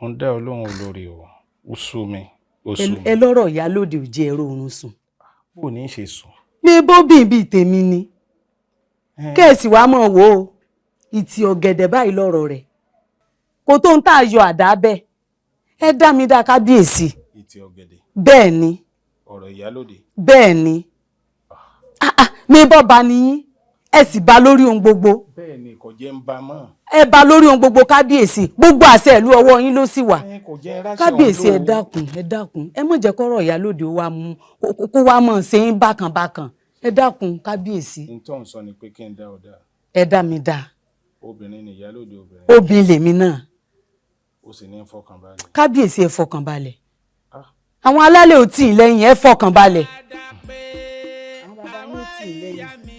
mo ń dá ọlọ́run olórí o ó sú mi ó sú mi. ẹ lọ́rọ̀ ìyálóde ò jẹ́ ẹ̀rọ oorun sùn. bó ní í ṣe sùn. ní bóbìn bíi tèmi ni kẹ́ẹ̀sì wàá mọ̀ wò ó ìtì ọ̀gẹ̀dẹ̀ báyìí lọ́rọ̀ rẹ̀ kò tó ń tà yọ àdá bẹ́ẹ̀ ẹ dá mi dá kábíyèsí. ìtì ọ̀gẹ̀dẹ̀. bẹ́ẹ̀ ni. ọ̀rọ̀ ìyálóde. bẹ́ẹ̀ ni mi bọ́ ba niyín ẹ sì bá lórí ohun gbogbo. bẹ́ẹ̀ ni kò jẹ́ ń ba mọ́. ẹ bá lórí ohun gbogbo kábíyèsí gbogbo àṣẹ ìlú ọwọ́ yín ló sì wà. kábíyèsí ẹ dákun ẹ mọ̀ jẹ́ kọ́rọ̀ ìyálóde kó wá mọ̀ ṣe ń bákan ẹ dákun kábíyèsí. n tó ń sọ ni pé kí n dá ọ dá. ẹ dá mi dá. obìnrin ni ìyálóde obìnrin. obìnrin lèmi náà. ó sì ní fọkànbalẹ̀. kábíyèsí ẹ fọkànbalẹ̀. àwọn alálẹ̀ ò tí ì lẹ́yìn ẹ fọkànbalẹ̀. àwọn bàbá mi ò tí ì lẹ́yìn.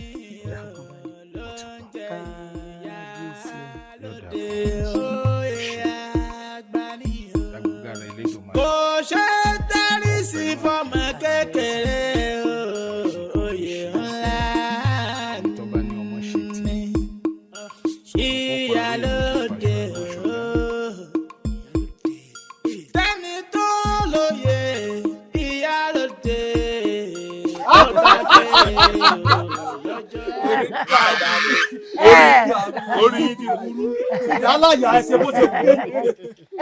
kò ṣe tẹ́rí sí fọmọ kékeré oyè ńlá ni ìyálóde tẹ́ni tó lóye ìyálóde orí ti burú yálàyà ẹsẹ bó ṣe kú.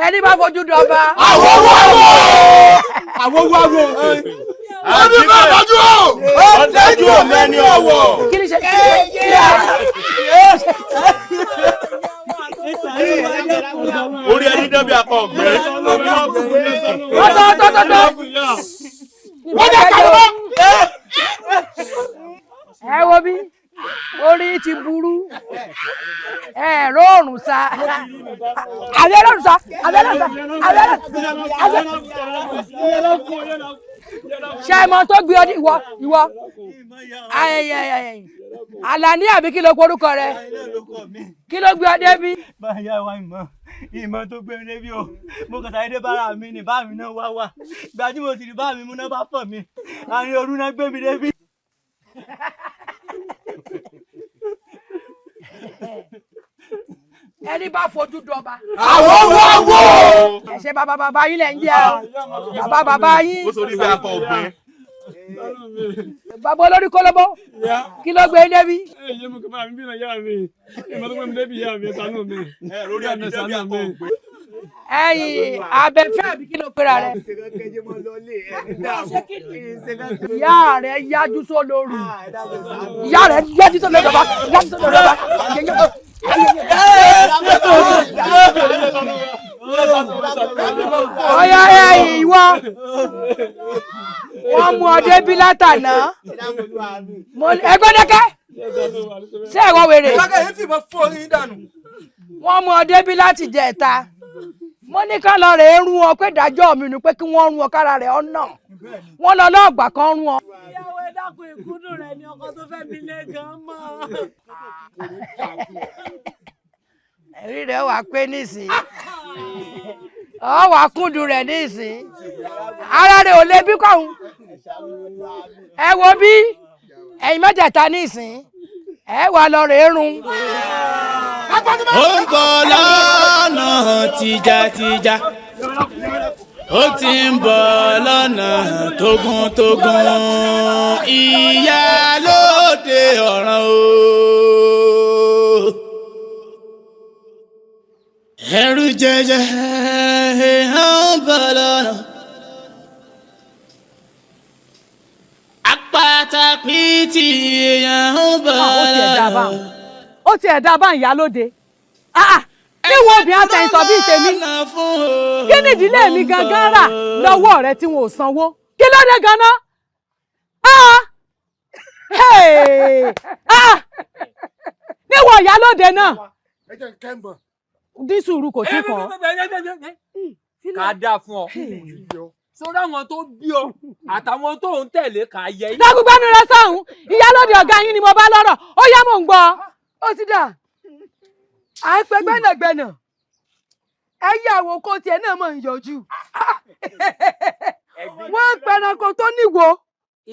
ẹni bá fojú dọba. àwọn wáwo. ọdún bá fojú o. ọ̀dájú ọ̀mẹ́ni ọ̀wọ̀. kí ni ṣe. orí ẹni dẹ́bi akọ ọ̀gbẹ́. tọ́tọ́tọ́tọ́. wọ́n dẹ̀ kàwé mọ́. ẹ wo bí orí ti burú ẹ rọrùn sa àbẹ rọrùn sa ṣe mọ tó gbé ọdí ìwọ Àlàní àbí kí ló porúkọ rẹ kí ló gbé ọdẹ bí. báyà wá ìmọ̀ tó gbé mi débi o mo kàn sáré dé bára mi ní bá mi náà wá gba tí mo sì rí bá mi mú náà bá pọ̀ mi àárín òru náà gbé mi débi. ẹni bá fojú dọba. àwọn wáwo. ẹsẹ bàbá yín lẹ ń jẹ o bàbá yín. ó sọ ní bí akọ ọ̀gbẹ́. bàbá olórí kólóbó kí ló gbé débi. èyí mo kọ́ bá mi bí náà yá mi ìmọ̀ tó gbé mi débi yá mi ṣàánú mi. lórí ẹni débi akọ ọ̀gbẹ́. ẹ̀yin abẹ́fẹ́ àbí kí ló pera rẹ. ìyá rẹ yájú sólórí ìyá rẹ yájú sólórí bàbá yájú sólórí bàbá. ọ̀yá ìwọ wọ́n mú ọdẹ bí látàná ẹgbẹ́ dẹ́kẹ́ ṣé ẹ̀wọ́ wèrè wọ́n mú ọdẹ bí láti jẹ ẹ̀ta mo ní ká lọ rẹ̀ rún ọ pé dájọ́ mi ni pé kí wọ́n rún ọ kára rẹ̀ ọ náà wọ́n lọ lọ́ọ̀gbà kan rún ọ. ìyàwó ẹ dákun ìkúndùn rẹ ni ọkọ tó fẹ́ mi lé gan mọ́. ẹ̀rí rẹ̀ wà pé nísìn ọ wà kúndùn rẹ̀ nísìn ara rẹ̀ ò lè bí kọ́hún ẹ wo bí ẹ̀yin mẹ́tẹ̀ẹ̀ta nísìn ẹ wà lọ rẹ̀ rún. ó ń bọ̀ lọ́nà tìjàtìjà ó ti ń bọ̀ lọ́nà tógúntógún ìyálóde ọ̀ràn o ẹrù jẹjẹ èèyàn bọ̀ lọ́nà. apáta pìtì èèyàn bọ̀ lọ́nà. ó ti ẹ̀dá bá ìyálóde níwọ̀n obìnrin àtẹ̀yìntàn bíi tèmi kí ni ìdílé mi gangan rà lọ́wọ́ rẹ tí wọn ò sanwó kí ló dé ganan. níwọ̀n ìyálóde náà dín sùúrù kò tí kàn. ká dáa fún ọ sórí àwọn tó bí ọ àtàwọn tó ń tẹ̀lé ká yẹ. dágúgbẹ́nu rẹ sọ̀hún ìyálóde ọ̀gá yín ni mo bá lọ́rọ̀ ó yá mò ń gbọ́. ó ti dà à ń pe gbẹ́nàgbẹ́nà ẹ̀yà àwòkọ́ tiẹ̀ náà mọ̀ ń yọjú wọ́n ń pẹranko tó níwò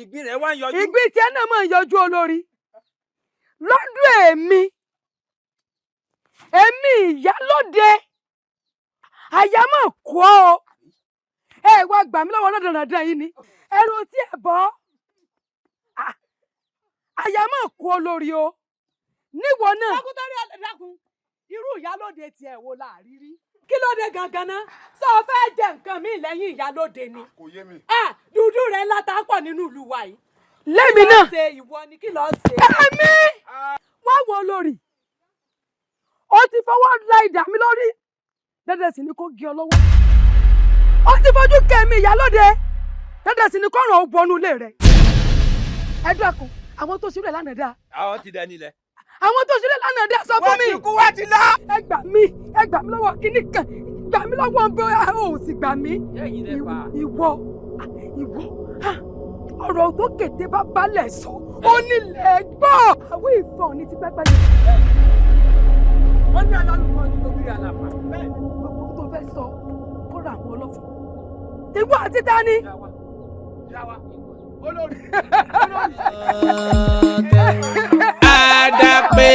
ìgbín rẹ̀ wá ń yọjú. ìgbín tiẹ̀ náà mọ̀ ń yọjú olórí lọ́dún èmi ìyálóde àyàmọ̀ kọ́ ọ ẹ wá gbà mí lọ́wọ́ lọ́dọ̀ọ̀dọ̀ yìí ni ẹrù tí ẹ bọ́ àyàmọ̀ kọ́ olórí o níwọ náà. dákúndórí ọ̀dàkùn irú ìyálóde tiẹ̀ wo láàrin rí. kí ló dé gangan ná sọ fẹ́ jẹ nǹkan mi lẹ́yìn ìyálóde ni. kò yé mi. dúdú rẹ̀ ńlá tá a pọ̀ nínú ìlú wa yìí. lẹ́mi náà kí ló ṣe ìwọ ni kí ló ṣe. ẹ̀mí wá wo olórí ó ti fọwọ́ la ìdá mi lórí dandan sì ni kò gé ọ lọ́wọ́ ó ti fojú kẹ́mi ìyálóde dandan sì ni kò ràn ó bọnú ilé rẹ̀. ẹ dákun àwọn tó ṣílẹ̀ lánàá dáa. àwọn ti dẹni lẹ. àwọn tó ṣílẹ̀ lánàá dáa sọ fún mi. wọ́n ti kú wá ti lọ. ẹ gbà mí lọ́wọ́ kíní kan gbà mí lọ́wọ́ ń bẹ ò sì gbà mí. ìwọ ọ̀rọ̀ tó kété bá balẹ̀ sọ ó nílẹ̀ gbọ́. àwọn ìfọ̀n ní ti pẹ́pẹ́ lè. wọ́n ní alálùkọ́ ní lórí àlàpà. bẹ́ẹ̀ ni gbogbo tó fẹ́ sọ kó ra àwọn ọlọ́fun. ìwọ àti tani. olórí. àdàpé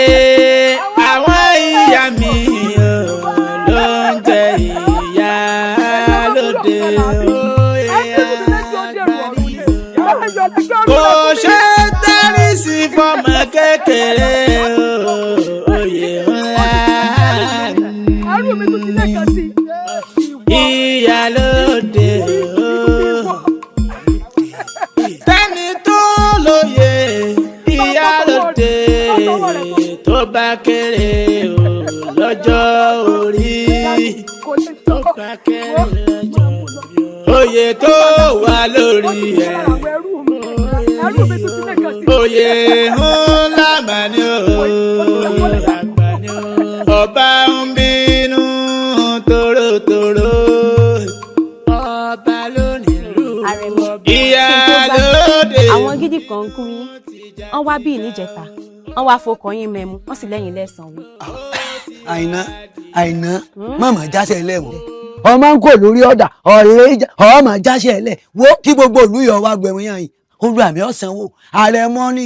àwọn ìyá mi ló ń jẹ ìyá lóde kò ṣe tẹ́rí sí fọmọ kékeré oyè ńlá ìyá lóde tẹ́ni tó lóye ìyá lóde tó bá kéré lọ́jọ́ orí tó bá kéré lọ́jọ́ orí oyè tó wà lórí ẹ̀ oyè ńlá mà ní ọba ń bínú tòrótòró ọba lónìí lù ìyá lóde. àwọn gidi kan ń kú yín wọ́n wá bí ìníjẹta wọ́n wá fọkàn yín mẹ́mu wọ́n sì lẹ́yìn lẹ́sàn-án. àìná màmá jáṣẹ́ lẹ́wọ̀n ọmọ ń kò lórí ọ̀dà ọmọ jáṣẹ́ lẹ̀ wo kí gbogbo ìlú yọ wá gbẹ̀mú yàn yìí olú àmì ọ̀sánwó ààrẹ mọ́nì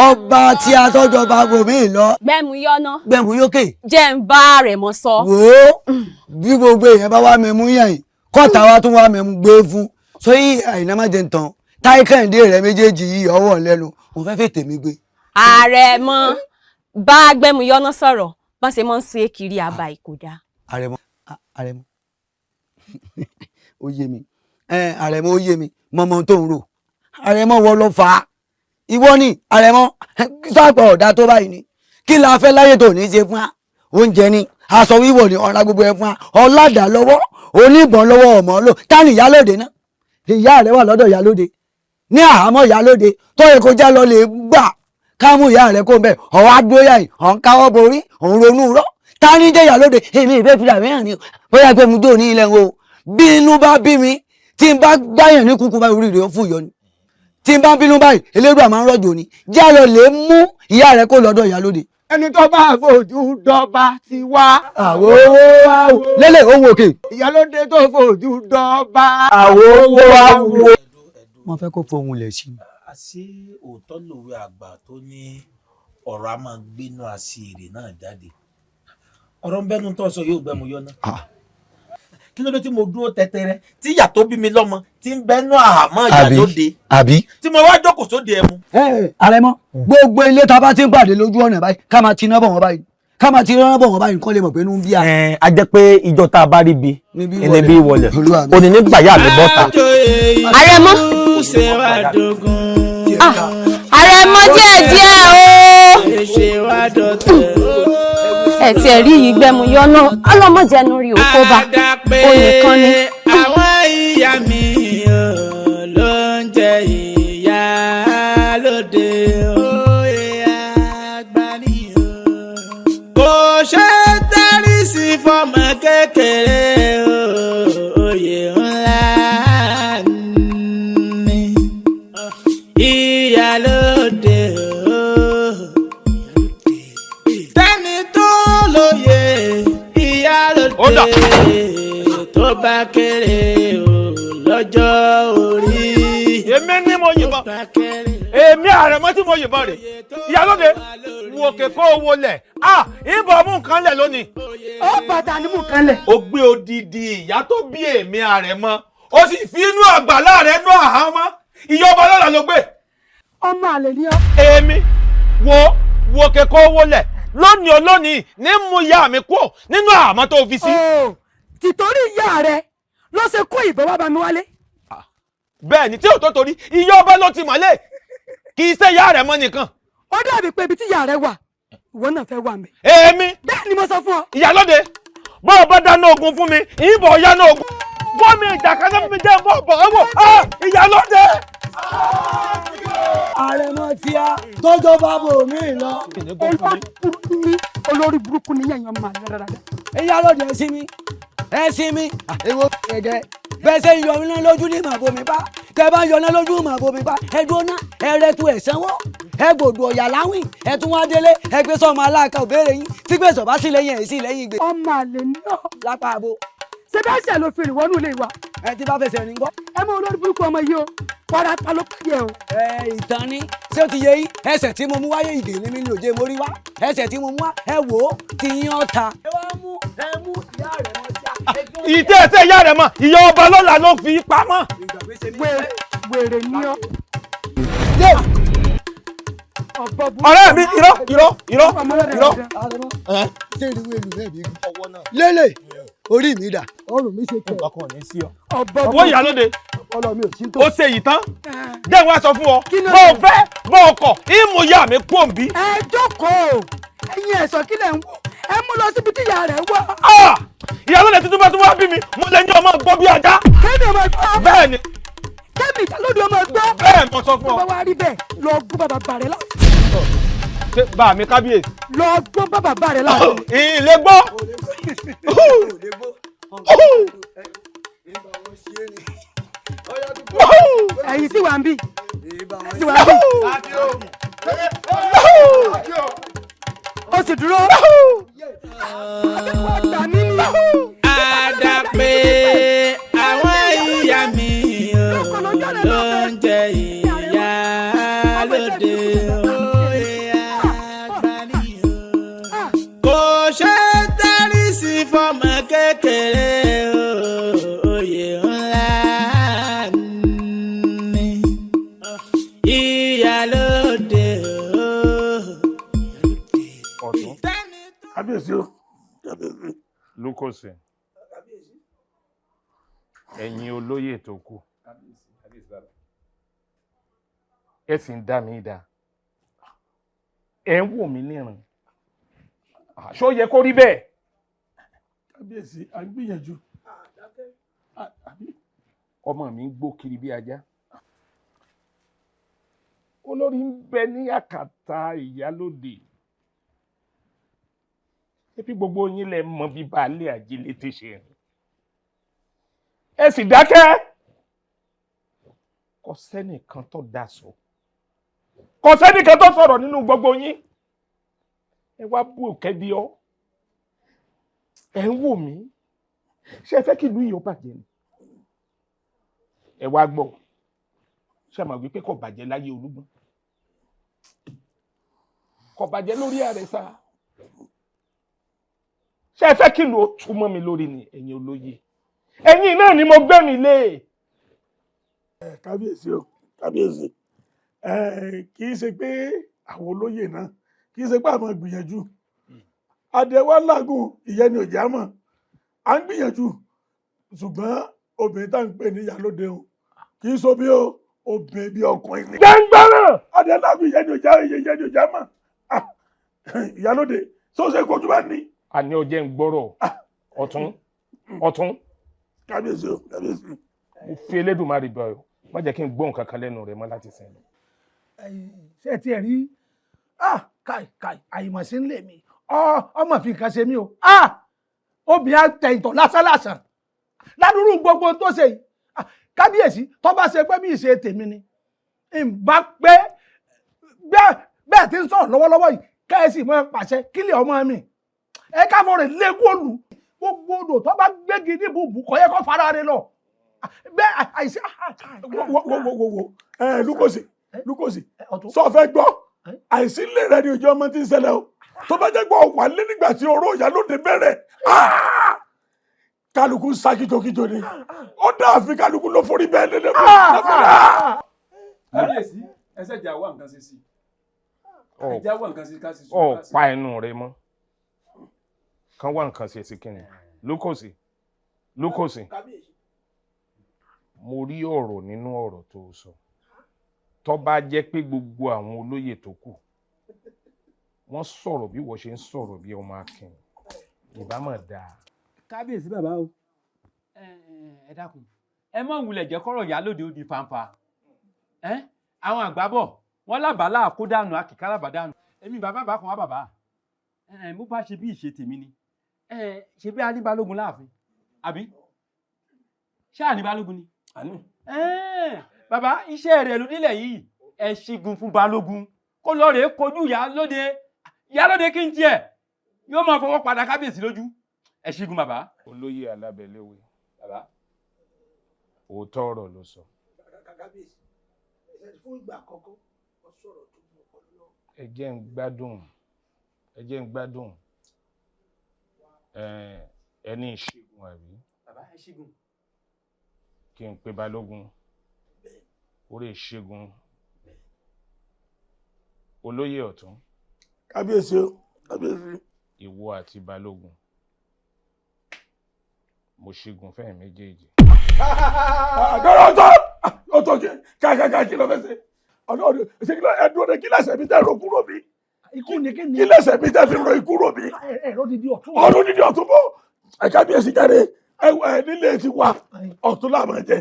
ọba tí a tọ́jọ́ bá gòmí lọ. gbẹ̀mú yọ́nà. gbẹ̀mú yókè. jẹ́ ń bá rẹ̀ mọ́ sọ. wò ó bí gbogbo èèyàn bá wá mẹ́mú yàn yìí kọ́ta wa tún wá mẹ́mú gbé fún sóyí àìná má jẹ́ tán táyé kẹ́hìndé rẹ̀ méjèèjì yìí ọwọ́ lẹ́nu mo fẹ́ fètè mi gbé. ààrẹ mọ bá gbẹ̀mú yọ́nà sọ̀rọ̀ bá ṣe mọ́ ń ṣe kiri àbá ìkódà. ààrẹ mọ ó yé mi àrẹ̀mọ ó yé mi mọmọ tó ń rò àrẹ̀mọ wọ lọ fà á ìwọ ni àrẹ̀mọ sáàpọ̀ ọ̀dà tó báyìí ni kí la fẹ́ láyé tó ní ṣe fún wa oúnjẹ ni aṣọ wíwọ̀ ni ọ̀rá gbogbo ẹ̀ fún wa ọ̀làdà lọ́wọ́ oníbọn lọ́wọ́ ọmọ lò táni ìyálóde náà ìyá rẹ̀ wà lọ́dọ̀ ìyálóde ní àhámọ́ ìyálóde tó yẹ kó já lọ lè gbà ká mú ìyá rẹ̀ kó ń bẹ̀ ọ̀wá gbóyà yìí ọ̀ ń káwọ́ borí òun ronú rọ́ táni jẹ́ ìyálóde èmi ìfẹ́ fìlà mẹ́rin ni bóyá pé mo jó ní ilẹ̀ wo bí inú bá bí mi tí n bá gbáyàn ní kúkú báyìí orí rẹ̀ ó fún ìyọ ni tí n bá bínú báyìí elédùà máa ń rọ̀jò ni já lọ lè mú ìyá rẹ̀ kó lọ́dọ̀ ìyálóde. ẹni tó bá fojú dọba ti wá. àwo lélẹ̀ owó òkè. ìyálóde tó fojú dọba. àwo àwo. wọ́n fẹ́ kó fohùn lẹ̀ sí. àṣé òótọ́ lòwe àgbà tó ní ọ̀rọ̀ a máa gbénú àṣírí náà jáde ọ̀rọ̀ ń bẹ́nu tó sọ yóò gbẹ́mu yọ náà. kí ló dé tí mo dúró tẹ́tẹ́rẹ́ tí ìyá tó bí mi lọ́mọ tí ń bẹ́nu àhámọ́ ìyálóde tí mo wá jókòó sóde ẹmu. àrẹ̀mọ gbogbo ilé tá a bá ti ń pàdé lójú ọ̀nà báyìí ká máa tiná bọ̀ wọ́n báyìí ká máa ti rán bọ̀ wọ́n báyìí kán lè mọ̀ pé inú ń bí a. A jẹ́ pé ìjọ tá a bá rí bi ẹni bí wọlé òní ní gbàyà mi bọ́ta. Àrẹ̀mọ. Àrẹ̀mọ díẹ̀ o. Ẹ ti ẹ̀ rí yìí gbẹ́mu yọ́nà ọlọ́mọdéẹnu rí òkó bá o nìkan ni. Àwọn ìyá mi ló ń jẹ ìyá lóde òye àgbáni kò ṣe dárí sí fọmọ kékeré òye ńlá ni ìyá lóde tẹni tó lóye ìyá lóde tó bá kéré lọ́jọ́ orí. Èmi ni mo yìnbọn. Èmi Àrẹ̀mọ tí mo yìnbọn rè. Ìyálóde wo òkè kó owó lẹ̀. Ìbọn mú nǹkan lẹ̀ lónìí. Ó bàtà ní mú nǹkan lẹ̀. Ó gbé odidi ìyá tó bí èmi Àrẹ̀mọ. Ó sì fi inú àgbàlá rẹ̀ nú àhámọ́. Ìyá ọba lọ́la ló gbé. Ọmọ àlè ni ọ́. Èmi wo òkè kó owó lẹ̀. Lónìí olónìí ní mú ìyá mi kúrò nínú àhámọ́ tó fi sí. Tìtorí ìyá rẹ ló ṣe kó ìbọn wá bá mi wálé. Bẹ́ẹ̀ ni tí ò tó torí ìyá ọba ló ti mọ̀lé kì í ṣe ìyá rẹ̀ mọ́ nìkan. Ó dàbí pé ibi tí ìyá rẹ wà ìwọ náà fẹ́ wà mí. Èmi. Bẹ́ẹ̀ ni mo sọ fún ọ. Ìyálóde bọ́ọ̀ bá dáná ogun fún mi ìbọn yáná ogun bọ́ mi ìjàkadà fún mi jẹ́ bọ́ ẹ̀wọ̀ Ìyálóde. Àrẹ̀mọ tí a tọ́jọ́ bá bò mí lọ. Olórí burúkú ni yẹn máa dára. Ìyálóde ẹ sí mi ẹ sí mi èwo gẹ́gẹ́ bẹ́ẹ̀ ṣe ń yọ iná lójú ní màbomi bá tẹ bá ń yọ iná lójú màbomi bá ẹ dúná ẹ rẹtu ẹ sanwó ẹ gbòdò ọ̀yà láwìn ẹ tún wá délé ẹ gbé sọmọ aláàkà òbéèrè yín tí gbèsò bá sí lẹ́yìn ẹ̀ sí lẹ́yìn gbé. Ọmọ àlè ní ọ. Lápá abo. Ṣé bẹ́ẹ̀ ṣe ló fi rìn wọnú ilé wa? Ẹ ti bá fẹsẹ̀ rìn gbọ́. Ẹ mọ olórí burúkú ọmọ yìí o kọ́ra ta ló pàdé o. Ìtàn ni ṣé ó ti yẹ yín ẹsẹ̀ tí mo mú wáyé ìdè ní mi ní òjé mórí wá ẹsẹ̀ tí mo mú wá ẹ wò ó ti yín ọ̀ta. Ẹ wá mú ìyá rẹ̀ mọ́ sí àkẹ́kọ̀ọ́. Ìtẹ́ ẹsẹ̀ ìyá rẹ̀ mọ̀ ìyá ọba lọ́la ló fi pamọ́. Wèrè ni ọ́. Ọ̀rẹ́ mi irọ́. Ṣé ìrìwé ìlú rẹ̀ bí ọwọ́ náà? Lélẹ̀ orí mi dà. Ọrùn mi ṣe tẹ̀. Ọkàn ní sí ọ. Owó Ìyálóde. Ó ṣe yìí tán. Jẹ́ wá sọ fún ọ. Bó o fẹ́ bó o kọ̀ ìmú ìyá mi kú òǹbí. Ẹ jókòó. Ẹ̀yin ẹ̀sọ́ kí lẹ̀ ń wò. Ẹ mú lọ síbi tí ìyá rẹ̀ wà. Ìyálóde tuntun bá tún wá bí mi. Mo lè ní ọmọ gbọ́ bí ajá. Kéde ọmọ gbọ́. Bẹ́ẹ̀ ni. Kéde Ìyálóde ọmọ gbọ́. Bẹ́ẹ̀ mo sọ fún ọ. Bàbá wa rí bẹ́ẹ̀ lọ gbọ́ bàbá rẹ̀ láti. Ṣé bá mi kábíyèsí? Lọ gbọ́ bàbá rẹ̀ láti. Ilé gbọ́. Ẹ̀yin sì wà ń bì. Sì wà ń bì. Ó sì dúró. Àdàpé àwọn ìyá mi ló ń jẹ ìyá lóde òye àgbáni kò ṣe dárí sí fọmọ kékeré òye ńlá ni ìyá lóde. Kábíyèsí o. Lukosi ẹ̀yin olóyè tó kù ẹ sì ń dá mi dá ẹ ń wò mí níran ṣó yẹ kó rí bẹ́ẹ̀. Kábíyèsí à ń gbìyànjú. Ọmọ mi ń gbó kiri bí ajá olórí ń bẹ ní àkàtà Ìyálóde ebi gbogbo yín lẹ mọ bí baálé Ajílété ṣe rìn ẹ sì dákẹ́ kò sẹ́nìkan tó dá sọ kò sẹ́nìkan tó sọ̀rọ̀ nínú gbogbo yín ẹ wá bú òkèdí ọ ẹ ń wò mí ṣé ẹ fẹ́ kí ìlú yìí ó bàjẹ́ ni ẹ wá gbọ́ ṣé àmọ́ wípé kò bàjẹ́ láyé Olúgbọ́n kò bàjẹ́ lórí Àrẹ̀sà ṣé ẹ fẹ́ kí ìlú ó túmọ̀ mi lórí ni ẹ̀yin olóyè ẹ̀yin náà ni mo gbé mi lé. Kábíyèsí o kábíyèsí kì í ṣe pé àwọn olóyè náà kì í ṣe pé àwọn gbìyànjú adé wa lágùn ìyẹn ni òjá mọ̀ à ń gbìyànjú ṣùgbọ́n obìnrin tá à ń pè ní ìyálóde o kì í so bí o obìnrin bí ọkùnrin ni. gbẹ̀ngbẹ̀rẹ̀ adé lágùn ìyẹn ni òjá mọ̀ ìyálóde tó ṣe kojú bá ní. àní ọjẹ́ ń gbọ́rọ̀ ọ̀tún. kábíyèsí o kábíyèsí. mo fi Elédùmarè bẹ̀ ọ́ má jẹ́ kí n gbọ́ nǹkan kan lẹ́nu rẹ̀ mọ́ láti sìn. ṣé ẹ tiẹ̀ rí káì àyìnmọ̀sí ń lè mí ọmọ fi nǹkan ṣe mí o obìnrin àtẹ ìtọ̀ lásánlàsàn ládùúrú gbogbo tó ṣe yìí kábíyèsí tó bá ṣe pé bí ìṣe tèmi ni ìbá pé bẹ́ẹ̀ tí ń sọ̀rọ̀ lọ́wọ́lọ́wọ́ yìí kẹ́ẹ̀sì mọ́ pàṣẹ kílẹ̀ ọmọ mi ẹ káfọ́ rẹ̀ lẹ́gọ́ọ̀lù gbogbo odò tó bá gbégi ní bùbù kọ́ yẹ kó fara rẹ̀ lọ bẹ́ẹ̀ àìsí. wo lukosi sọ fẹ́ gbọ́ àìsí lè rẹ ni ojú ọmọ tí ń ṣẹlẹ̀ o tó bá jẹ́ gbọ́ wà lé nígbà tí oró ìyálóde bẹ̀rẹ̀ kálukú sá kíjokíjo ni ó dá àfi kálukú ló forí bẹ́ẹ̀ lé lẹ́kọ̀ọ́. kábíyèsí ẹsẹ̀ jà wá nǹkan ṣe sí ẹja wá nǹkan ṣe ká sì sùn. ọ pa ẹnu rẹ mọ́ kán wá nǹkan ṣe sí kíni lukosi mo rí ọ̀rọ̀ nínú ọ̀rọ̀ tó sọ tó bá jẹ́ pé gbogbo àwọn olóyè tó kù wọ́n sọ̀rọ̀ bí wọ́n ṣe ń sọ̀rọ̀ bí ọmọ akin ìbámọ̀ dáa. kábíyèsí bàbá o ẹ dákun ẹ mọ̀ wulẹ̀ jẹ́ kọ́rọ̀ ìyálóde ó di fanfa àwọn àgbà bọ̀ wọ́n lábàálà kó dànù akíkáràbà dànù èmi bàbá kan wá bàbá mo bá ṣe bí ìṣe tèmi ni ṣe bí Alí Balógun láàfin àbí ṣé Alí Balógun ni. bàbá iṣẹ́ rẹ̀ ló nílẹ̀ yìí ẹ ṣígun fún Balógun kó lọ rèé kojú ìyálóde kí n tiẹ̀ yóò máa fọwọ́ padà kábíyèsí lójú ẹ ṣígun bàbá. olóyè Alábẹ̀léwé bàbá òótọ́ ọ̀rọ̀ ló sọ. kábíyèsí fún ìgbà àkọ́kọ́ wọ́n sọ̀rọ̀ tó mú ọpọlọ lọ. ẹ jẹ́ ń gbádùn ẹni ìṣègùn àbí. bàbá ẹ ṣígun. kí n pe Balógun orí ìṣègùn olóyè ọ̀tún. kábíyèsí o kábíyèsí. ìwọ àti Balógun mo ṣígun fẹ́ẹ̀ méjèèjì. ọ̀tọ̀ kí ló fẹ́ ṣe ọ̀dọ́ ṣe kí ló ẹ̀dùn ọ̀dẹ kí lẹ́sẹ̀ mi tẹ́ ro kúrò mi. ikú ni kí ni. kí lẹ́sẹ̀ mi tẹ́ fi ro ikú rò mi. ẹ̀rọ dídí ọ̀tún. ọdún dídí ọ̀tún bó kábíyèsí jáde nílé ti wà ọ̀tún làmọ̀ jẹ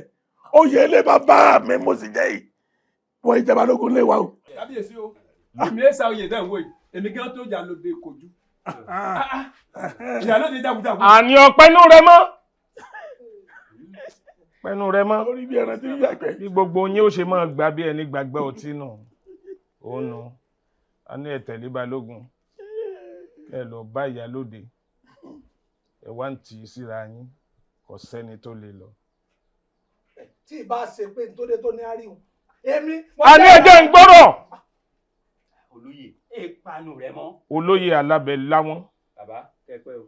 oyè ilé bàbá mi mo sì jẹ́ yìí wọ́n ìjẹba lógún lé wa o. kábíyèsí o èmi ẹ sa oyè dẹ́ ń wò yìí èmi kí wọ́n tó jà lóde kojú ìyálóde jagunjagun. àní ọpẹ́nu rẹ mọ́ pẹ́nu rẹ mọ́ orí bí ẹran tí ń yàgbẹ́. bí gbogbo yín ó ṣe máa gbà bí ẹni gbàgbẹ́ ọtí nù ó nu a ní ẹ tẹ̀lé Balógun ẹ lọ bá ìyálóde ẹ wá ń tì í síra yín kò sẹ́ni tó lè lọ. tí ì bá ṣe pé nítorí tó ní àríwú èmi. a ní ẹjẹ́ ń gbọ́rọ̀. olóyè èèpanu rẹ mọ́. olóyè Alábẹ̀láwọn. bàbá kẹpẹ o.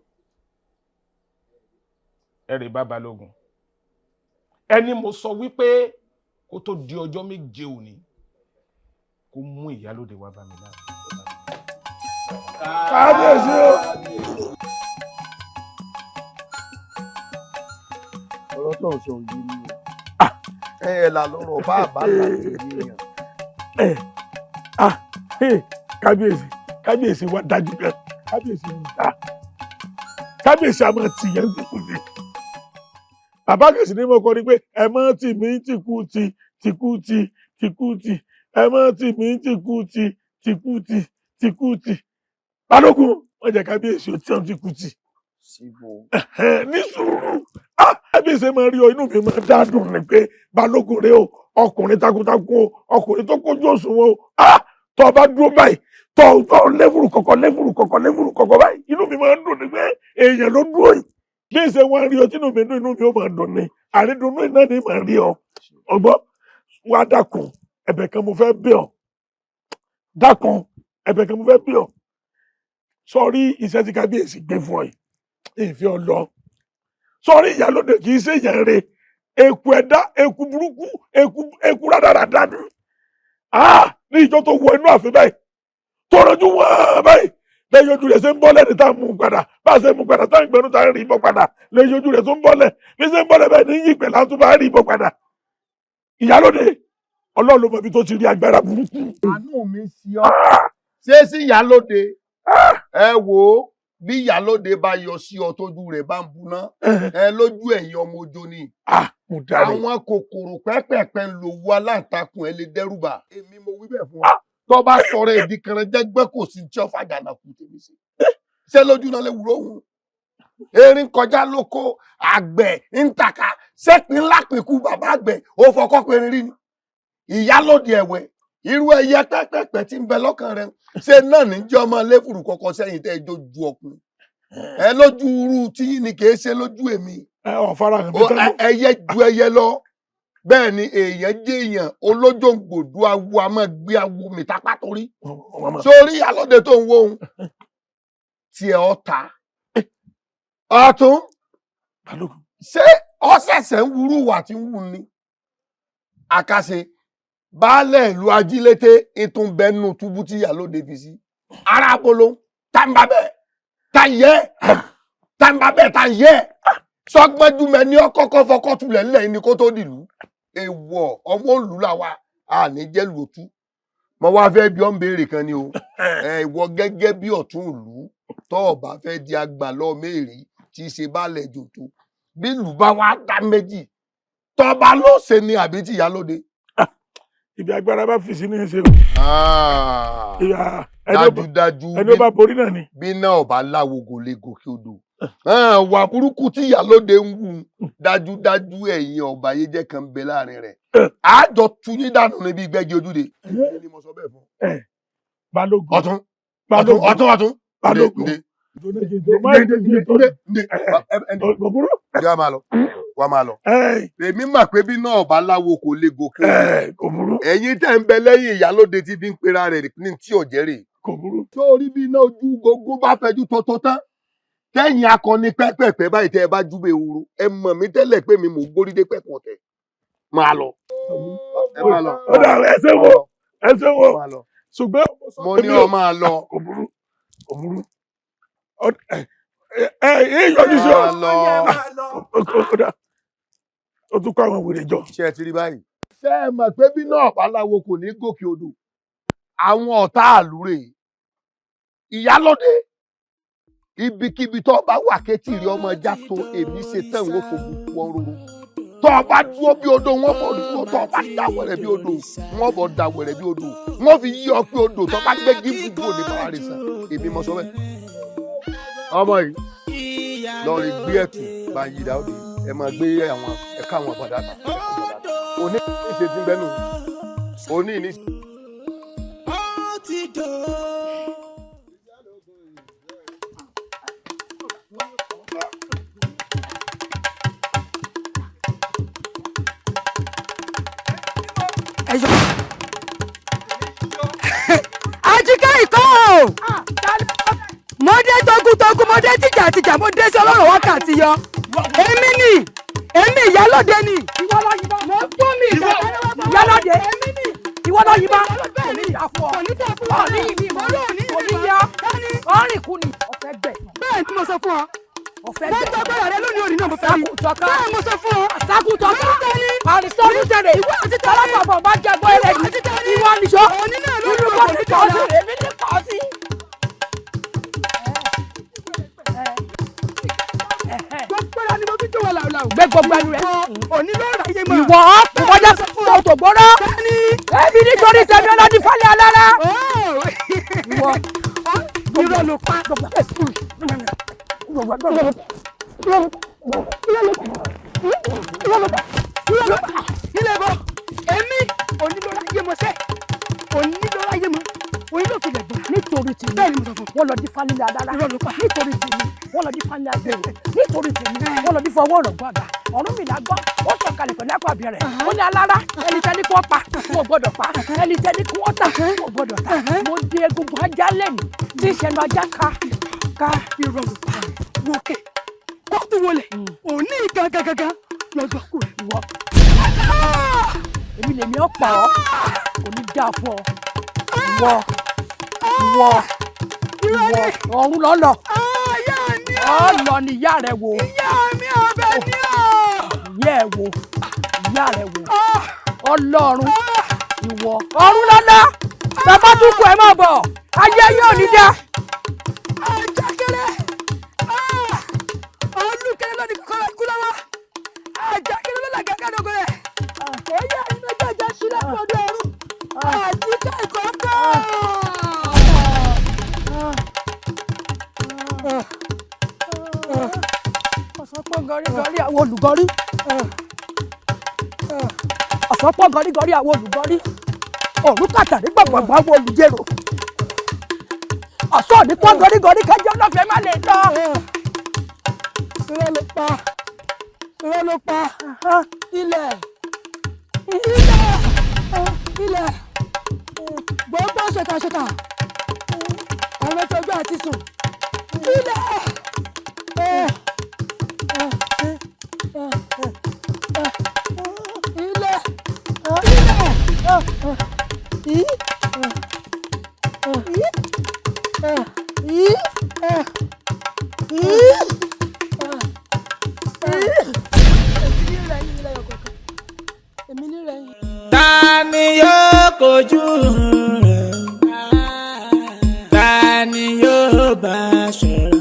ẹ rè bá Balógun ẹni mo sọ wípé kó tó di ọjọ́ méje òní kó mú ìyálóde wá bá mi láàrin. kábíyèsí o. ọ̀rọ̀ tó ń sọ òye ni ẹ là lọ́rọ̀ bá àbá láti yéèyàn. kábíyèsí wa dájú gan kábíyèsí a máa tìyẹn kùkùtì bàbá kẹsì ní mo kọ ni pé ẹ mọ tì mí tìkùtì ẹ mọ tì mí tìkùtì Balógun wọn jẹ kábíyèsí o tí wọn tìkùtì ní sùúrù kábíyèsí máa rí ọ inú mi máa dádùn ni pé Balógun rẹ o ọkùnrin takuntakun o ọkùnrin tó kójú òṣùwọ̀n o tó o bá dúró báyìí tó lẹ́fùrù kọ̀kọ̀ báyìí inú mi máa ń dùn ni pé èèyàn ló dúró yìí bí ìṣe wọn rí ọ tí inú mi ó máa dùn ni àrídùnnú iná ni màá rí ọ ọgbọ́n wá dákun ẹ̀bẹ̀ kan mo fẹ́ bẹ̀ ọ́ sọrí iṣẹ́ tí kábíyèsí gbé fún ọ yìí ìfẹ́ ọ lọ sọrí ìyálóde kì í ṣe èèyàn rẹ eku ẹ̀dá eku burúkú eku rádaràdá ni ní ìjọ tó wọ inú ààfin báyìí tó rọjú wọn báyìí lẹ́yìn ojú rẹ̀ ṣe ń bọ́lẹ̀ ní tá a mú padà bá a ṣe mú padà tá a ń gbẹnu tá a rí bọ́ padà lẹ́yìn ojú rẹ̀ tó ń bọ́lẹ̀ bí ṣe ń bọ́lẹ̀ bẹ́ẹ̀ ní yí pẹ̀lú àtúbà á rí bọ́ padà. Ìyálóde Ọlọ́run ló mọ ibi tó ti rí agbára burúkú. àánú mi sí ọ ṣé sí Ìyálóde ẹ wò ó bí Ìyálóde bá yọ sí ọ tójú rẹ̀ bá ń buná ẹ lójú ẹ̀yin ọmọ ojo ni àwọn kòkòrò pẹ́pẹ̀pẹ́ ń lo owó aláǹtakùn ẹ lè dẹ́rùbà èmi mo wí bẹ́ẹ̀ fún ọ tó bá sọ̀rọ̀ èdè kan jẹ́gbẹ́ kò sí tí ọ fàjànà kù tèmi sí ṣé lójú náà lè wúrò òun erin kọjá lóko àgbẹ̀ ń tàka sẹ́pin lápẹ̀kú bàbá àgbẹ̀ ó fọkọ́ pé rí ni Ìyálóde ẹ̀wẹ̀ irú ẹyẹ pẹ́pẹ́pẹ́ tí ń bẹ lọ́kàn rẹ ṣé náà ní jẹ́ ọmọ lẹ́fùrù kọ̀ọ̀kan sẹ́yìn tẹ́ ẹjọ́ ju ọkùnrin ẹ lójú irú tí ni kì í ṣe lójú èmi ẹyẹ ju ẹyẹ lọ bẹ́ẹ̀ ni èèyàn jẹ́ èèyàn olójóǹgbòdú awo a máa gbé awo mi tápá torí sórí Ìyálóde tó ń wó ohun tiẹ̀ ọ̀tá ọ̀tún ṣé ọ̀sẹ̀sẹ̀ ń wúrú wà tí ń wù ní àkàṣe baálẹ̀ ìlú Ajílété ètò ń bẹnu túbú tí Ìyálóde fi sí ara bolo tàǹbà bẹ́ẹ̀ tàǹbà bẹ́ẹ̀ tàǹyẹ́ sọgbẹ́dúmẹ́ ní ọkọ́kọ́ fọkọ́tulẹ̀ ńlẹ̀ ní kó tó dìlú èèwọ̀ ọmọ òlù làwà àní jẹ́ lòtú mo wá fẹ́ bí ọ́n béèrè kan ni o ìwọ gẹ́gẹ́ bí ọ̀tún ìlú tó o bá fẹ́ di àgbàlọ́ mẹ́rì tí í ṣe baálẹ̀ jòtó bí ìlú bá wá dá méjì tó bá ló ṣe ni àbí tí Ìyálóde. Ibi agbára bá fi sí ní ṣe o. Dájúdájú ẹni ó bá borí náà ni. Bí náà bá láwo kò lè gòkè odò. Wà burúkú tí Ìyálóde ń wù dájúdájú ẹ̀yin ọba ayé jẹ́ kan bẹ láàrin rẹ̀. Àjọ tu yín dànù níbi ìgbẹ́jì ojúde. Balógun. Ọ̀tún. Balógun. Wà máa lọ. Èmi mà pé bí náà bá láwo kò lè gòkè odò. Ẹ̀yin tẹ́ ń bẹ lẹ́yìn Ìyálóde tí fi ń pera rẹ̀ ní tí ò jẹ́rè. Sórí bí iná ojú gbogbo bá fẹjú tọ́tọ́ tán. Kẹ́yìn akọni pẹ́pẹ́pẹ́ báyìí tẹ́ ẹ bá júbe ehoro. Ẹ mọ̀ mí tẹ́lẹ̀ pé mi mò ń gbórí dé pẹ̀pọ̀ tẹ̀. Máa lọ. Ẹ máa lọ. Ẹsẹ̀ wo. Ṣùgbọ́n mo ní ọ máa lọ. Kò burú. Yọjú sí ọ. Ó tún kọ́ àwọn wèrè jọ. Ṣé ẹ ti rí báyìí? Ṣé ẹ mọ̀ pé bí náà pàláwo kò ní gòkè odò? Àwọn ọ̀tá àlùrè Ìyálóde ibikíbi tó bá wà kétì rí ọmọ ẹja tó èmi ṣe tẹ̀ wọ́n kò bu ọrùn. Tó bá dúró bí odò wọ́n bọ̀ dúró tó bá dáwọ̀rẹ̀ bí odò wọ́n bọ̀ dáwọ̀rẹ̀ bí odò wọ́n fi yí ọ pé odò tó bá gbé gígùn kúrò ní bàbá rẹ̀ sàn èmi mọ̀ sọ bẹ́ẹ̀. Ọmọ yìí lọ rí gbé ẹ̀tù bá yí Dáúdì ẹ máa gbé àwọn ẹ̀ka àwọn ọ̀padà òní ìṣe ti ń bẹ́nu òní ní. Àjíkẹ́ ìkọ́ mo dé togun mo dé tìjà mo dé sí ọlọ́run wákàtí yọ èmi ni èmi Ìyálóde ni ìwọ lọ yìnbọn mo tún mi Ìyálóde èmi ni ìwọ lọ yìnbọn òní ìdáfọ òní ìmọ̀ òní ya ọrìn kù ni ọ̀fẹ́ gbẹ̀. Bẹ́ẹ̀ ni mo sọ fún ọ ọ̀fẹ́ gbẹ̀. Wọ́n gbàgbọ́ rẹ lónìí òní náà mo fẹ́ rí. Bẹ́ẹ̀ mo sọ fún ọ. Àṣàkùtọ̀ká àrísọ́ọ̀lù tẹ̀lé ìwọ àti tọ́lápàpọ̀ bá jẹ́gbọ́ ẹ̀rẹ́ ìwọ nìṣó inú kọ́ ní kọ́ sí èmi ní kọ́ sí. Gbogbo ẹni mo fi jó wọn làwùlàwù. Gbẹ gbogbo ẹnu rẹ. Òní ló rà yé mọ. Ìwọ ìwọjà tó gbóró. Ẹbí nítorí tẹ̀mí ọlọ́dí fálẹ̀ alára. Ìwọ irọ́ ló pa. Ilé bọ̀ èmi onílọ́lá yé mọ sẹ́ onílọ́lá yé mọ onílọ́filẹ̀ gbọ́n nítorí tèmi bẹ́ẹ̀ ni mo sọ fún wọn lọ di falẹ̀ adára nítorí tèmi wọn lọ di falẹ̀ agbẹ̀rẹ̀ nítorí tèmi wọn lọ di fọwọ́ ọ̀rọ̀ gbọ́ àgbà ọ̀run mi lágbọ́ ó sọ kalẹ̀ pẹ̀lú àpò àbẹ̀rẹ̀ ó ní alára ẹni tẹ́ni kí wọ́n pa kò gbọ́dọ̀ pa ẹni tẹ́ni kí wọ́n tà kò gbọ́dọ̀ tà mo di egungun ajá lẹ́nu tí ìṣẹ̀nu ajá ká irọ́ ló pa wókè kókó wọlé òní gangan lọ́jọ́ kù rẹ̀ wọ́. Èmi lèmi ọ̀pọ̀ kò ní dáa fún ọ. Ìwọ ọ̀run lọ́lọ́ ọ̀lọ́ ni ìyá rẹ̀ wò. ìyá mi ọbẹ̀ ni ọ́. ìyá ẹ̀ wò ìyá rẹ̀ wò ọlọ́run ìwọ ọ̀run lọ́lọ́ bàbá tún kú ẹ̀ máa bọ̀ ayé yóò ní dá. àjàkẹ́rẹ́ olùkẹ́rẹ́ lónìí kọ́kọ́ ikú lọ́wọ́ àjàkẹ́rẹ́ ló làgà kádọ́gọ́ rẹ̀ èyí àti méjèèjì sílẹ̀ pọ̀jù ẹ̀rú àjíkẹ́ ìkọ́kọ́. ọ̀sọ́pọ̀ gọrígọrí àwọn olùgọrí ọ̀sọ́pọ̀ gọrígọrí àwọn olùgọrí òrùn kàtàrí gbọ̀ngbọ̀ngbọ̀n àwọn olùjẹ́rò ọ̀sọ́ ní pọ́n gọrígọrí kẹjọ lọ́fẹ̀ẹ́ má lè lọ. irọ́ ló pa ilẹ̀ gbogbo ṣèkàṣèkà àwọn tó gbé àti sùn ilẹ̀. Ta ni yóò kojú rẹ̀? Ta ni yóò bá sọ̀rọ̀?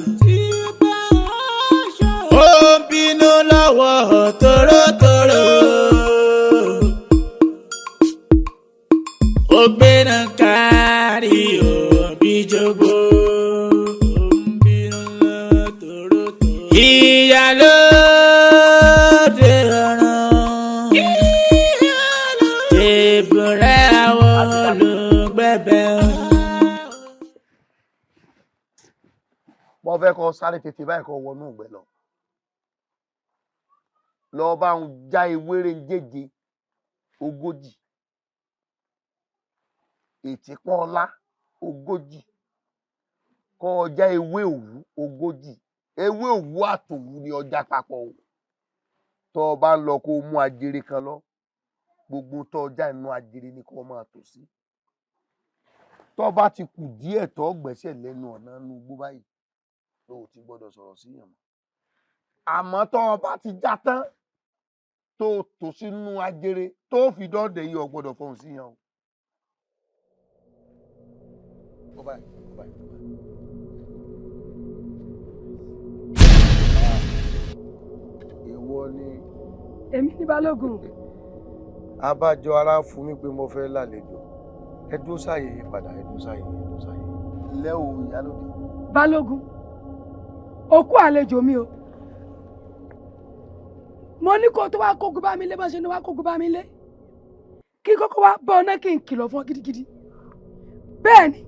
Ó ń bínú lọ́wọ́ tòrótòró. Ó gbéná kárí òbí jogbo. Ìyálóde ọ̀ràn. Èbùrẹ́ àwọn olùgbẹ̀bẹ̀. mo fẹ́ kó sáré tètè báyìí kó wọnú ìgbẹ́ lọ bá ń já ewéré jẹ́jẹ́ 40 ètìpọ́nlá 40 kó ọjà ewé òwú 40 ewé òwú àtòwú ni ọjà papọ̀ o tó o bá ń lọ kó o mú ajere kan lọ gbogbo tó ọjà inú ajere ni kó o máa tò sí tó o bá ti kù díẹ̀ tó o gbẹ́sẹ̀ lẹ́nu ọ̀nà inú igbó báyìí ló o ti gbọ́dọ̀ sọ̀rọ̀ sí yàn mọ́ àmọ́ tó o bá ti já tán tó o tò sínú ajere tó o fi dọ́ọ̀dẹ̀ yìí o gbọ́dọ̀ fọhùn sí yàn o. Èwo ni. èmi ní balógun. abájọ ara fún mi pé mo fẹ́ lálejò ẹ dúró sáàyè yìí padà ẹ dúró sáàyè ilé o ìyálòdì. balógun òkú àlejò mi o mo ní kó tó wá kógun bá mi lé bó ṣe ni wá kógun bá mi lé kí kókó wá bọ́ ọ́nà kí n kìlọ̀ fún ọ gidigidi bẹ́ẹ̀ ni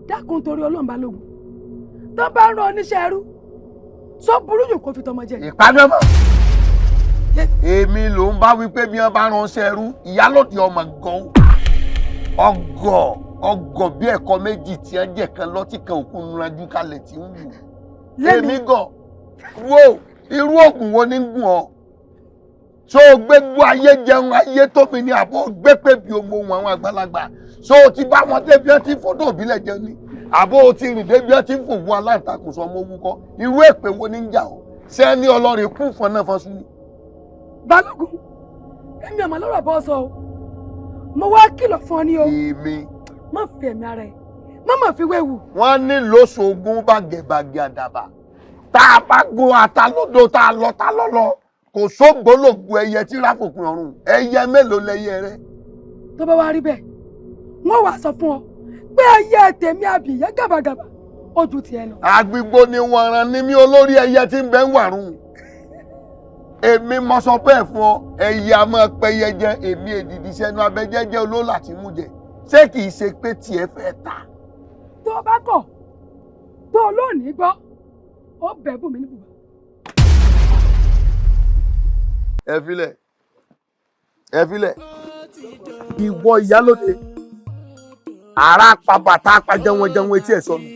dákun torí Ọlọ́run balógun tó bá ń rán oníṣẹ́ ẹrú sọ burú jù kó fi tọmọ jẹ. ìpamọ́ èmi ló ń bá wípé bí wọ́n bá ránṣẹ́ ẹrú ìyálòdì ọmọ gan ọgọ bí ẹ̀kọ́ méjì tí wọ́n jẹ̀ kan lọ́tì kan òkú nranjú kalẹ̀ tí ń wù èmi gan wo irú oògùn wo ni ń gùn ọ so gbégbó ayé jẹun ayé tóbi ní àbọ̀ gbé pé bí omo ohun àwọn àgbàlagbà so ti bá wọn débi wọn ti fọdọ òbílẹ̀ jẹun ni àbọ̀ ti rìn débi wọn ti fòwú aláǹtakùn sọmọ wúkọ irú èpè wo ni ń jà ọ ṣé ní ọlọ́rin kú fún náà fọ́sùn ni. balógun èmi àmọ́ lọ́rọ̀ bọ́ sọ o mo wá kìlọ̀ fún ọ ní o èmi má fi ẹ̀mí ara ẹ̀ má má fi wéwu. wọ́n ní lóṣogún bàgẹ̀bàgẹ̀ àdàbà tá a bá gun ata lódò tá a lọ tá lọ́lọ́ kò sógbólógbò ẹyẹ tí ráfòpin ọ̀run ẹyẹ mélòó lẹyẹ rẹ. tó bá wá rí bẹ́ẹ̀ wọ́n wàá sọ fún ọ pé ẹyẹ tèmi àbíyẹ gàbàgàbà ó ju tiẹ̀ lọ. àgbègbè ni wọ́n rán ní mí olórí ẹyẹ tí ń bẹ ń wàrùn èmi mọ sọ bẹ́ẹ̀ fún ọ ẹyẹ a máa pẹyẹ jẹ èmi èdìdì sẹnu abẹjẹjẹ olóòlà tí mú jẹ ṣé kìí ṣe pé tiẹ̀ fẹ́ ta. tó o bá kọ̀ tó o lónìí gbọ́ ó bẹ̀ bùnmi ní bùbá. ẹ filẹ̀ ìwọ ìyálóde ara pa bàtà apajẹun etí ẹ̀ sọnù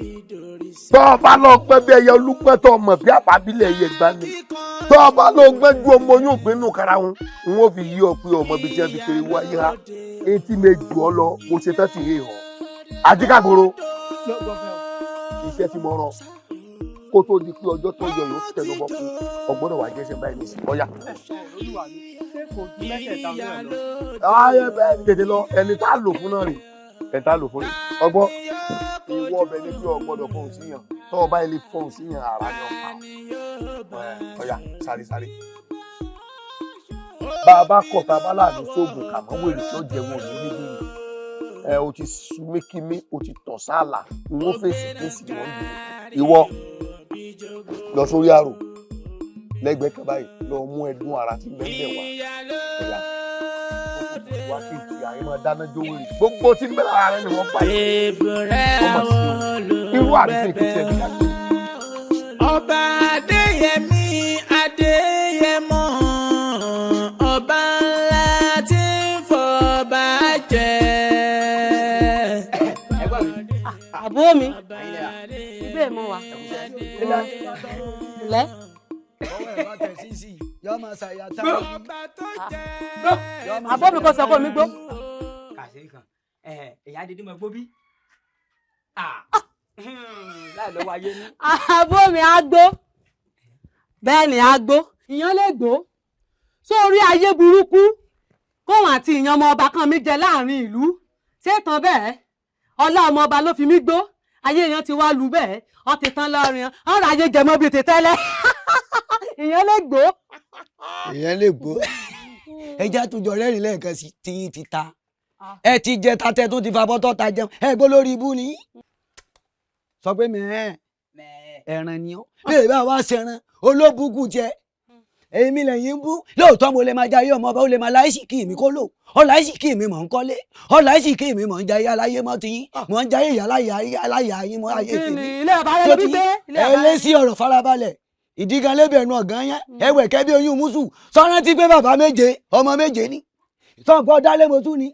tọ́ ọ bá lọ pẹ́ bí ẹyẹ olúpẹ́ tọ́ ọmọ bí àbábílẹ̀ ẹyẹ gbani tọ́ ọ bá lọ gbẹ́jú ọmọ oyún ìpinnu karahun n ó fi yí ọ pé ọmọ bíi jẹ́ fi kiri wáyé ha etí méjì ọ lọ mo ṣe tán ti hé ọ àdìgàgbòrò iṣẹ́ tí mo rán kó tó di pé ọjọ́ tó yọ yóò tẹnu bọ́ fún ọgbọ́dọ̀ wà jẹ́sẹ̀ báyìí ní sí ọ̀yà. ayé bẹ́ẹ̀ tètè lọ ẹni tá a lò fún náà rè ẹni tá a lò fún rè ọgbọ́n ìwọ ọbẹ̀ ni pé ọgbọ́dọ̀ fọhùn síyàn tó ọba ilé fọhùn síyàn ara ni ọ̀pá ọ̀yà sáré. bá a bá kọ̀ tá a bá láàánú sóògùn kàmọ́ wèrè tí ó jẹun òní níbí ni o ti súnmíkímí o ti tọ̀ sáàlà n ó fèsì wọn gbé ìwọ lọ sórí àrò lẹ́gbẹ̀ẹ́ kan báyìí lọ mú ẹdun ara tí mẹ́lẹ̀ wá ẹ̀yà wá kí ìtì àyè máa dáná jó wèrè gbogbo tí mẹ́lẹ̀ ara rẹ̀ ni wọ́n bá yìí wọ́n mọ̀ sí irú àdìsí ìpèsè ẹ̀mí láti. Ọba Adéyẹmí Adéyẹmọ ọba ńlá tí ń fọba jẹ. Àbúrò mi ibẹ̀ mọ wa lẹ. Àbúrò mi kò sọ pé mi gbó. Ẹ̀yà dídí mọ̀ gbó bí. Láì lọ́wọ́ ayé ní. Àbúrò mi á gbó bẹ́ẹ̀ ni á gbó ìyẹn lè gbó sórí ayé burúkú kóhun àti ìyẹn ọmọ ọba kan mi jẹ láàrin ìlú ṣé tán bẹ́ẹ̀ ọlá ọmọ ọba ló fi mí gbó ayé yẹn ti wá lu bẹ́ẹ̀ ọ ti tán lọ́rin ọ̀rọ̀ ayé jẹmọ́ bíi ti tẹ́lẹ̀ ìyẹn lè gbó. ìyẹn lè gbó ẹja àtúnjọ rẹ́rìn lẹ́ẹ̀kan sí tiyín ti ta ẹ ti jẹ tatẹ tó ti fa bọ́tọ̀ ta jẹun ẹ gbó lórí ibú ni sọ pé mẹ́ẹ̀ ẹ̀ràn ni ọ́ bẹ́ẹ̀ bá wá ṣẹran olóbùkù jẹ èmi lẹ́yìn bú lóòótọ́ mo lè máa jayé ọmọ ọba ó lè máa láìsí kí mi kó lò ọ láìsí kí mi mọ̀ ń kọ́lé ọ láìsí kí mi mọ̀ ń jayé aláyé mọ́ ti yín mọ̀ ń jayé aláyà yín mọ́ ayé tèmi tó ti ẹ lé sí ọ̀rọ̀ farabalẹ̀ ìdígan lébẹ̀ẹ́nu ọ̀gán yẹn ẹwẹ̀ kẹ́ bí oyún mùsù sọ́nà tí pé bàbá méje ọmọ méje ni sọ́ǹpọ̀ dálé mo tún ni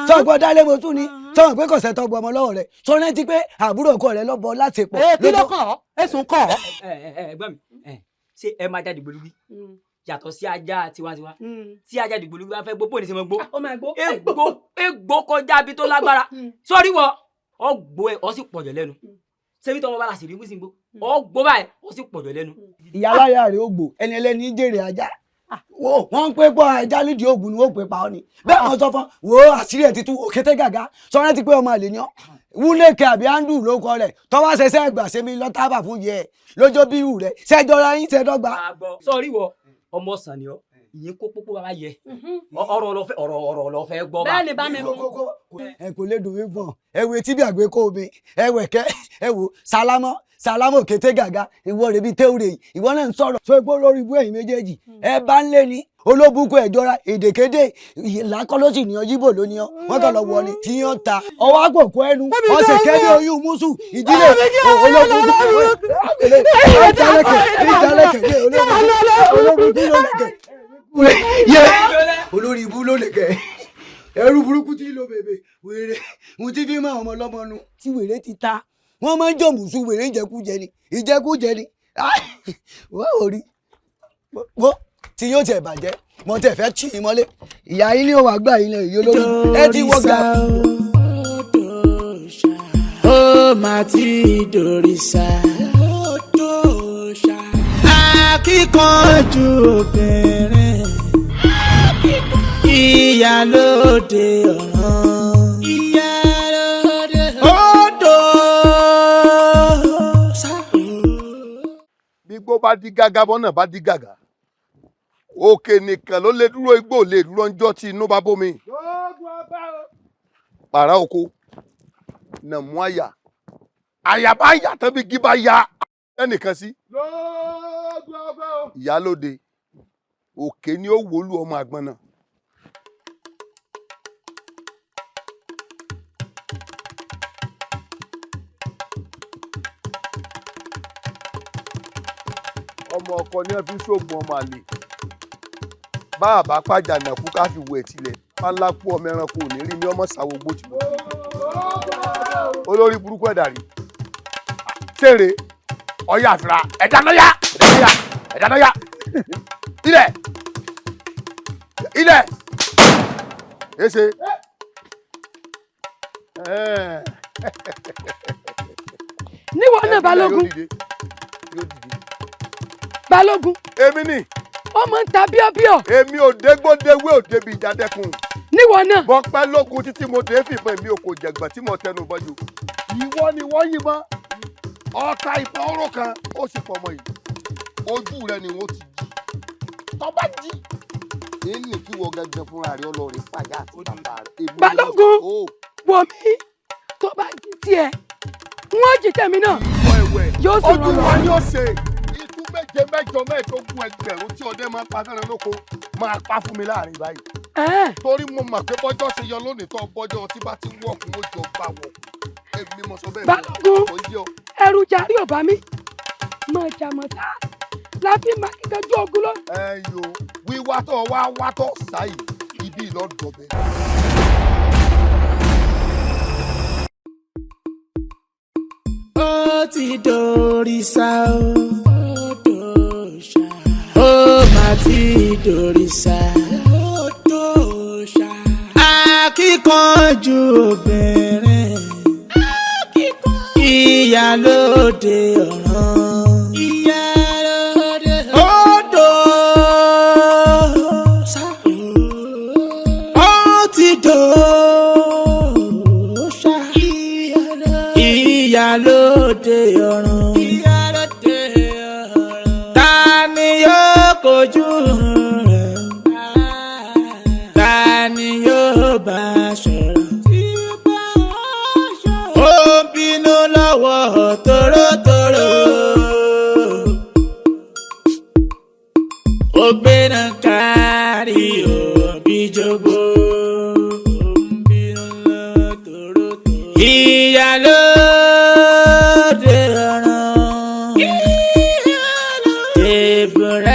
sọ́ǹpọ̀ dálé mo tún ni sọ́ǹpọ̀ pé kọ̀sẹ̀ tọ́gbọ̀ ọmọ lọ́wọ́ rẹ̀ sọ́nà tí pé àbúrò ọkọ rẹ̀ lọ́bọ láti pọ̀. kí ló kàn ọ́ ẹ̀sùn kàn ọ́. Ẹ̀gbọ́n mi ṣé ẹ máa jáde gbólúgbí yàtọ̀ sí ajá tiwantiwa tí ajá dìgbòlugbí bá fẹ́ gbó bóni ṣe máa gbó egbò kọjá bí tó lágbára sórí wọ ọ gbó ẹ ọ sì pọ̀jọ̀ lẹ́nu ṣebí tọmọ bá la sì rí wíṣí gbó ọ gbó báyìí ọ sì pọ̀jọ̀ lẹ́nu. ìyá aláya rẹ̀ ó gbò ẹni ẹlẹ́ni jèrè ajá wọ́n ń pé pọ́ ajá nídìí ògùn ni wọ́n pè pa ọ́ ni bẹ́ẹ̀ wọ́n sọ fún wo àṣírí ẹ̀ ti tú òkété gàgá sọ rántí pé ọmọ àlè ni ọ́ wúlẹ̀kẹ̀ àbí áńdù ló kọ rẹ̀ tọ́wọ́ ṣẹṣẹ́ ẹgbà ṣe mi lọ tábà fún yẹ lójó bí irú rẹ̀ ṣẹjọra yín ṣẹdọ́gba. sọrí wọ ọmọ sàn ni ọ ìyẹn kó pópó bàbá yẹ ọ̀rọ̀ lọ fẹ́ gbọ́ bá. bẹ́ẹ̀ ni bá mi mú. ẹ kò lè dùn mí fún ọ ẹ wo etí bí àgbẹ̀ kó omi ẹ wẹ̀kẹ́ ẹ wo sálámọ̀ kété gàgá ìwọ rẹ̀ bíi téwúrẹ́ yìí ìwọ náà ń sọ̀rọ̀ sọ pé lórí ibú ẹ̀yìn méjèèjì ẹ bá ń lé ní olóbùkún ẹ̀jọ́ra èdèkédè làákọ́lọ́sì ní ọjíbò lónìí ọ wọ́n kàn lọ wọ ni tí yàn ta ọwọ́ àgbòkú ẹnu ọ̀sẹ̀ kẹ́lẹ́ oyún mùsù ìdílé olóbùkún olórí ibú ló lè kẹ́ ẹrú burúkú tí ló bèbè wèrè mo ti fi mọ ọmọ ọlọmọ nu tí wèrè ti ta wọn máa ń jọ mùsùn wèrè ìjẹkújẹ ni wọ́n ò rí wọ́n tí yóò tẹ̀ bàjẹ́ mo tẹ̀ fẹ́ tì í mọ́lé ìyá yín ní òwò àgbà yín lè yí olórí ẹ ti wọ́n ga. ó máa ti dòrìṣà akíkanjú obìnrin ìyálóde ọ̀ràn odò ṣá. bí gbó bá di gàgà bọ́nà bá di gàgà òkè nìkan ló lè dúró igbó lè dúró ńjọ́ tí inú bá bómi. pàrà oko nàmú àyà bá yà tán bí gí bá ya ẹnìkan sí. ìyálóde òkè ni ó wọlú ọmọ àgbọn náà. ọmọ ọkọ ní wọn fi ṣoògùn ọmọ àlè bá àbá pàjà nàkú ká fi wẹ̀ tilẹ̀ pálákú ọmọ ẹranko ò ní rí ní ọmọ ṣàwògbò tì mọ́ olórí burúkú ẹ̀dà rí ṣeré ọyà àfìrà ẹ̀dá náyà ilẹ̀ èsè níwọ náà balógun balógun. èmi ni. ọmọ ń ta bíọ́bíọ́. èmi ò dégbòdéwé ò débi ìjàdẹ́kun. níwọ náà. bọ́pẹ́ lógun títí mo dé fìbọn èmi ò kò jẹ̀gbọ́n tí mo tẹnu bọ́jú. ìwọ ni wọ́n yìnbọn ọta ìpọn ọ̀rọ̀ kan ó sì fọmọ yìí ojú rẹ ni wọ́n ti jí tọ́ba jí èyí kí wọ́n gẹ́gẹ́ fúnra rẹ ọlọ́ọ̀rẹ́ fàyà àti bàbá rẹ. balógun wọ mí tó bá jí tiẹ̀ wọ́n jí tẹ̀mí náà yóò sì rọrùn. ojú wa ni ó ṣe ikú méje mẹ́jọ mẹ́ẹ̀ẹ́dógún ẹgbẹ̀rún tí ọdẹ máa pa fẹ́ràn lóko máa pa fún mi láàrin báyìí. torí mo mọ̀ pé bọ́jọ́ ṣe yọ lónìí tó bọ́jọ́ tí bá ti wọ̀kùn ó jọ bá wọ̀ èmi mo sọ bẹ́ẹ̀. balógun ẹrù jàrí ò bá mi máa jà mọ́ sá láti máa kíkanjú ogun lọ. ẹ yo wíwá tó wá tó sáyì ibi ìlọdọ bẹ. ó ti dòrìṣà ó dòṣà ó má ti dòrìṣà ó dòṣà akíkanjú obìnrin ìyálóde ọ̀ràn ìyálóde odò ó ti dòṣà ìyálóde ọ̀ràn ta ni yóò kojú rẹ̀ ta ni yóò bá sọ̀rọ̀. Ó bínú lọ́wọ́ tòrótòró. Ó gbéná kárí òbí jogbo. Ó bínú lọ́wọ́ tòrótòró. Ìyálóde ọ̀ràn. Ìbúra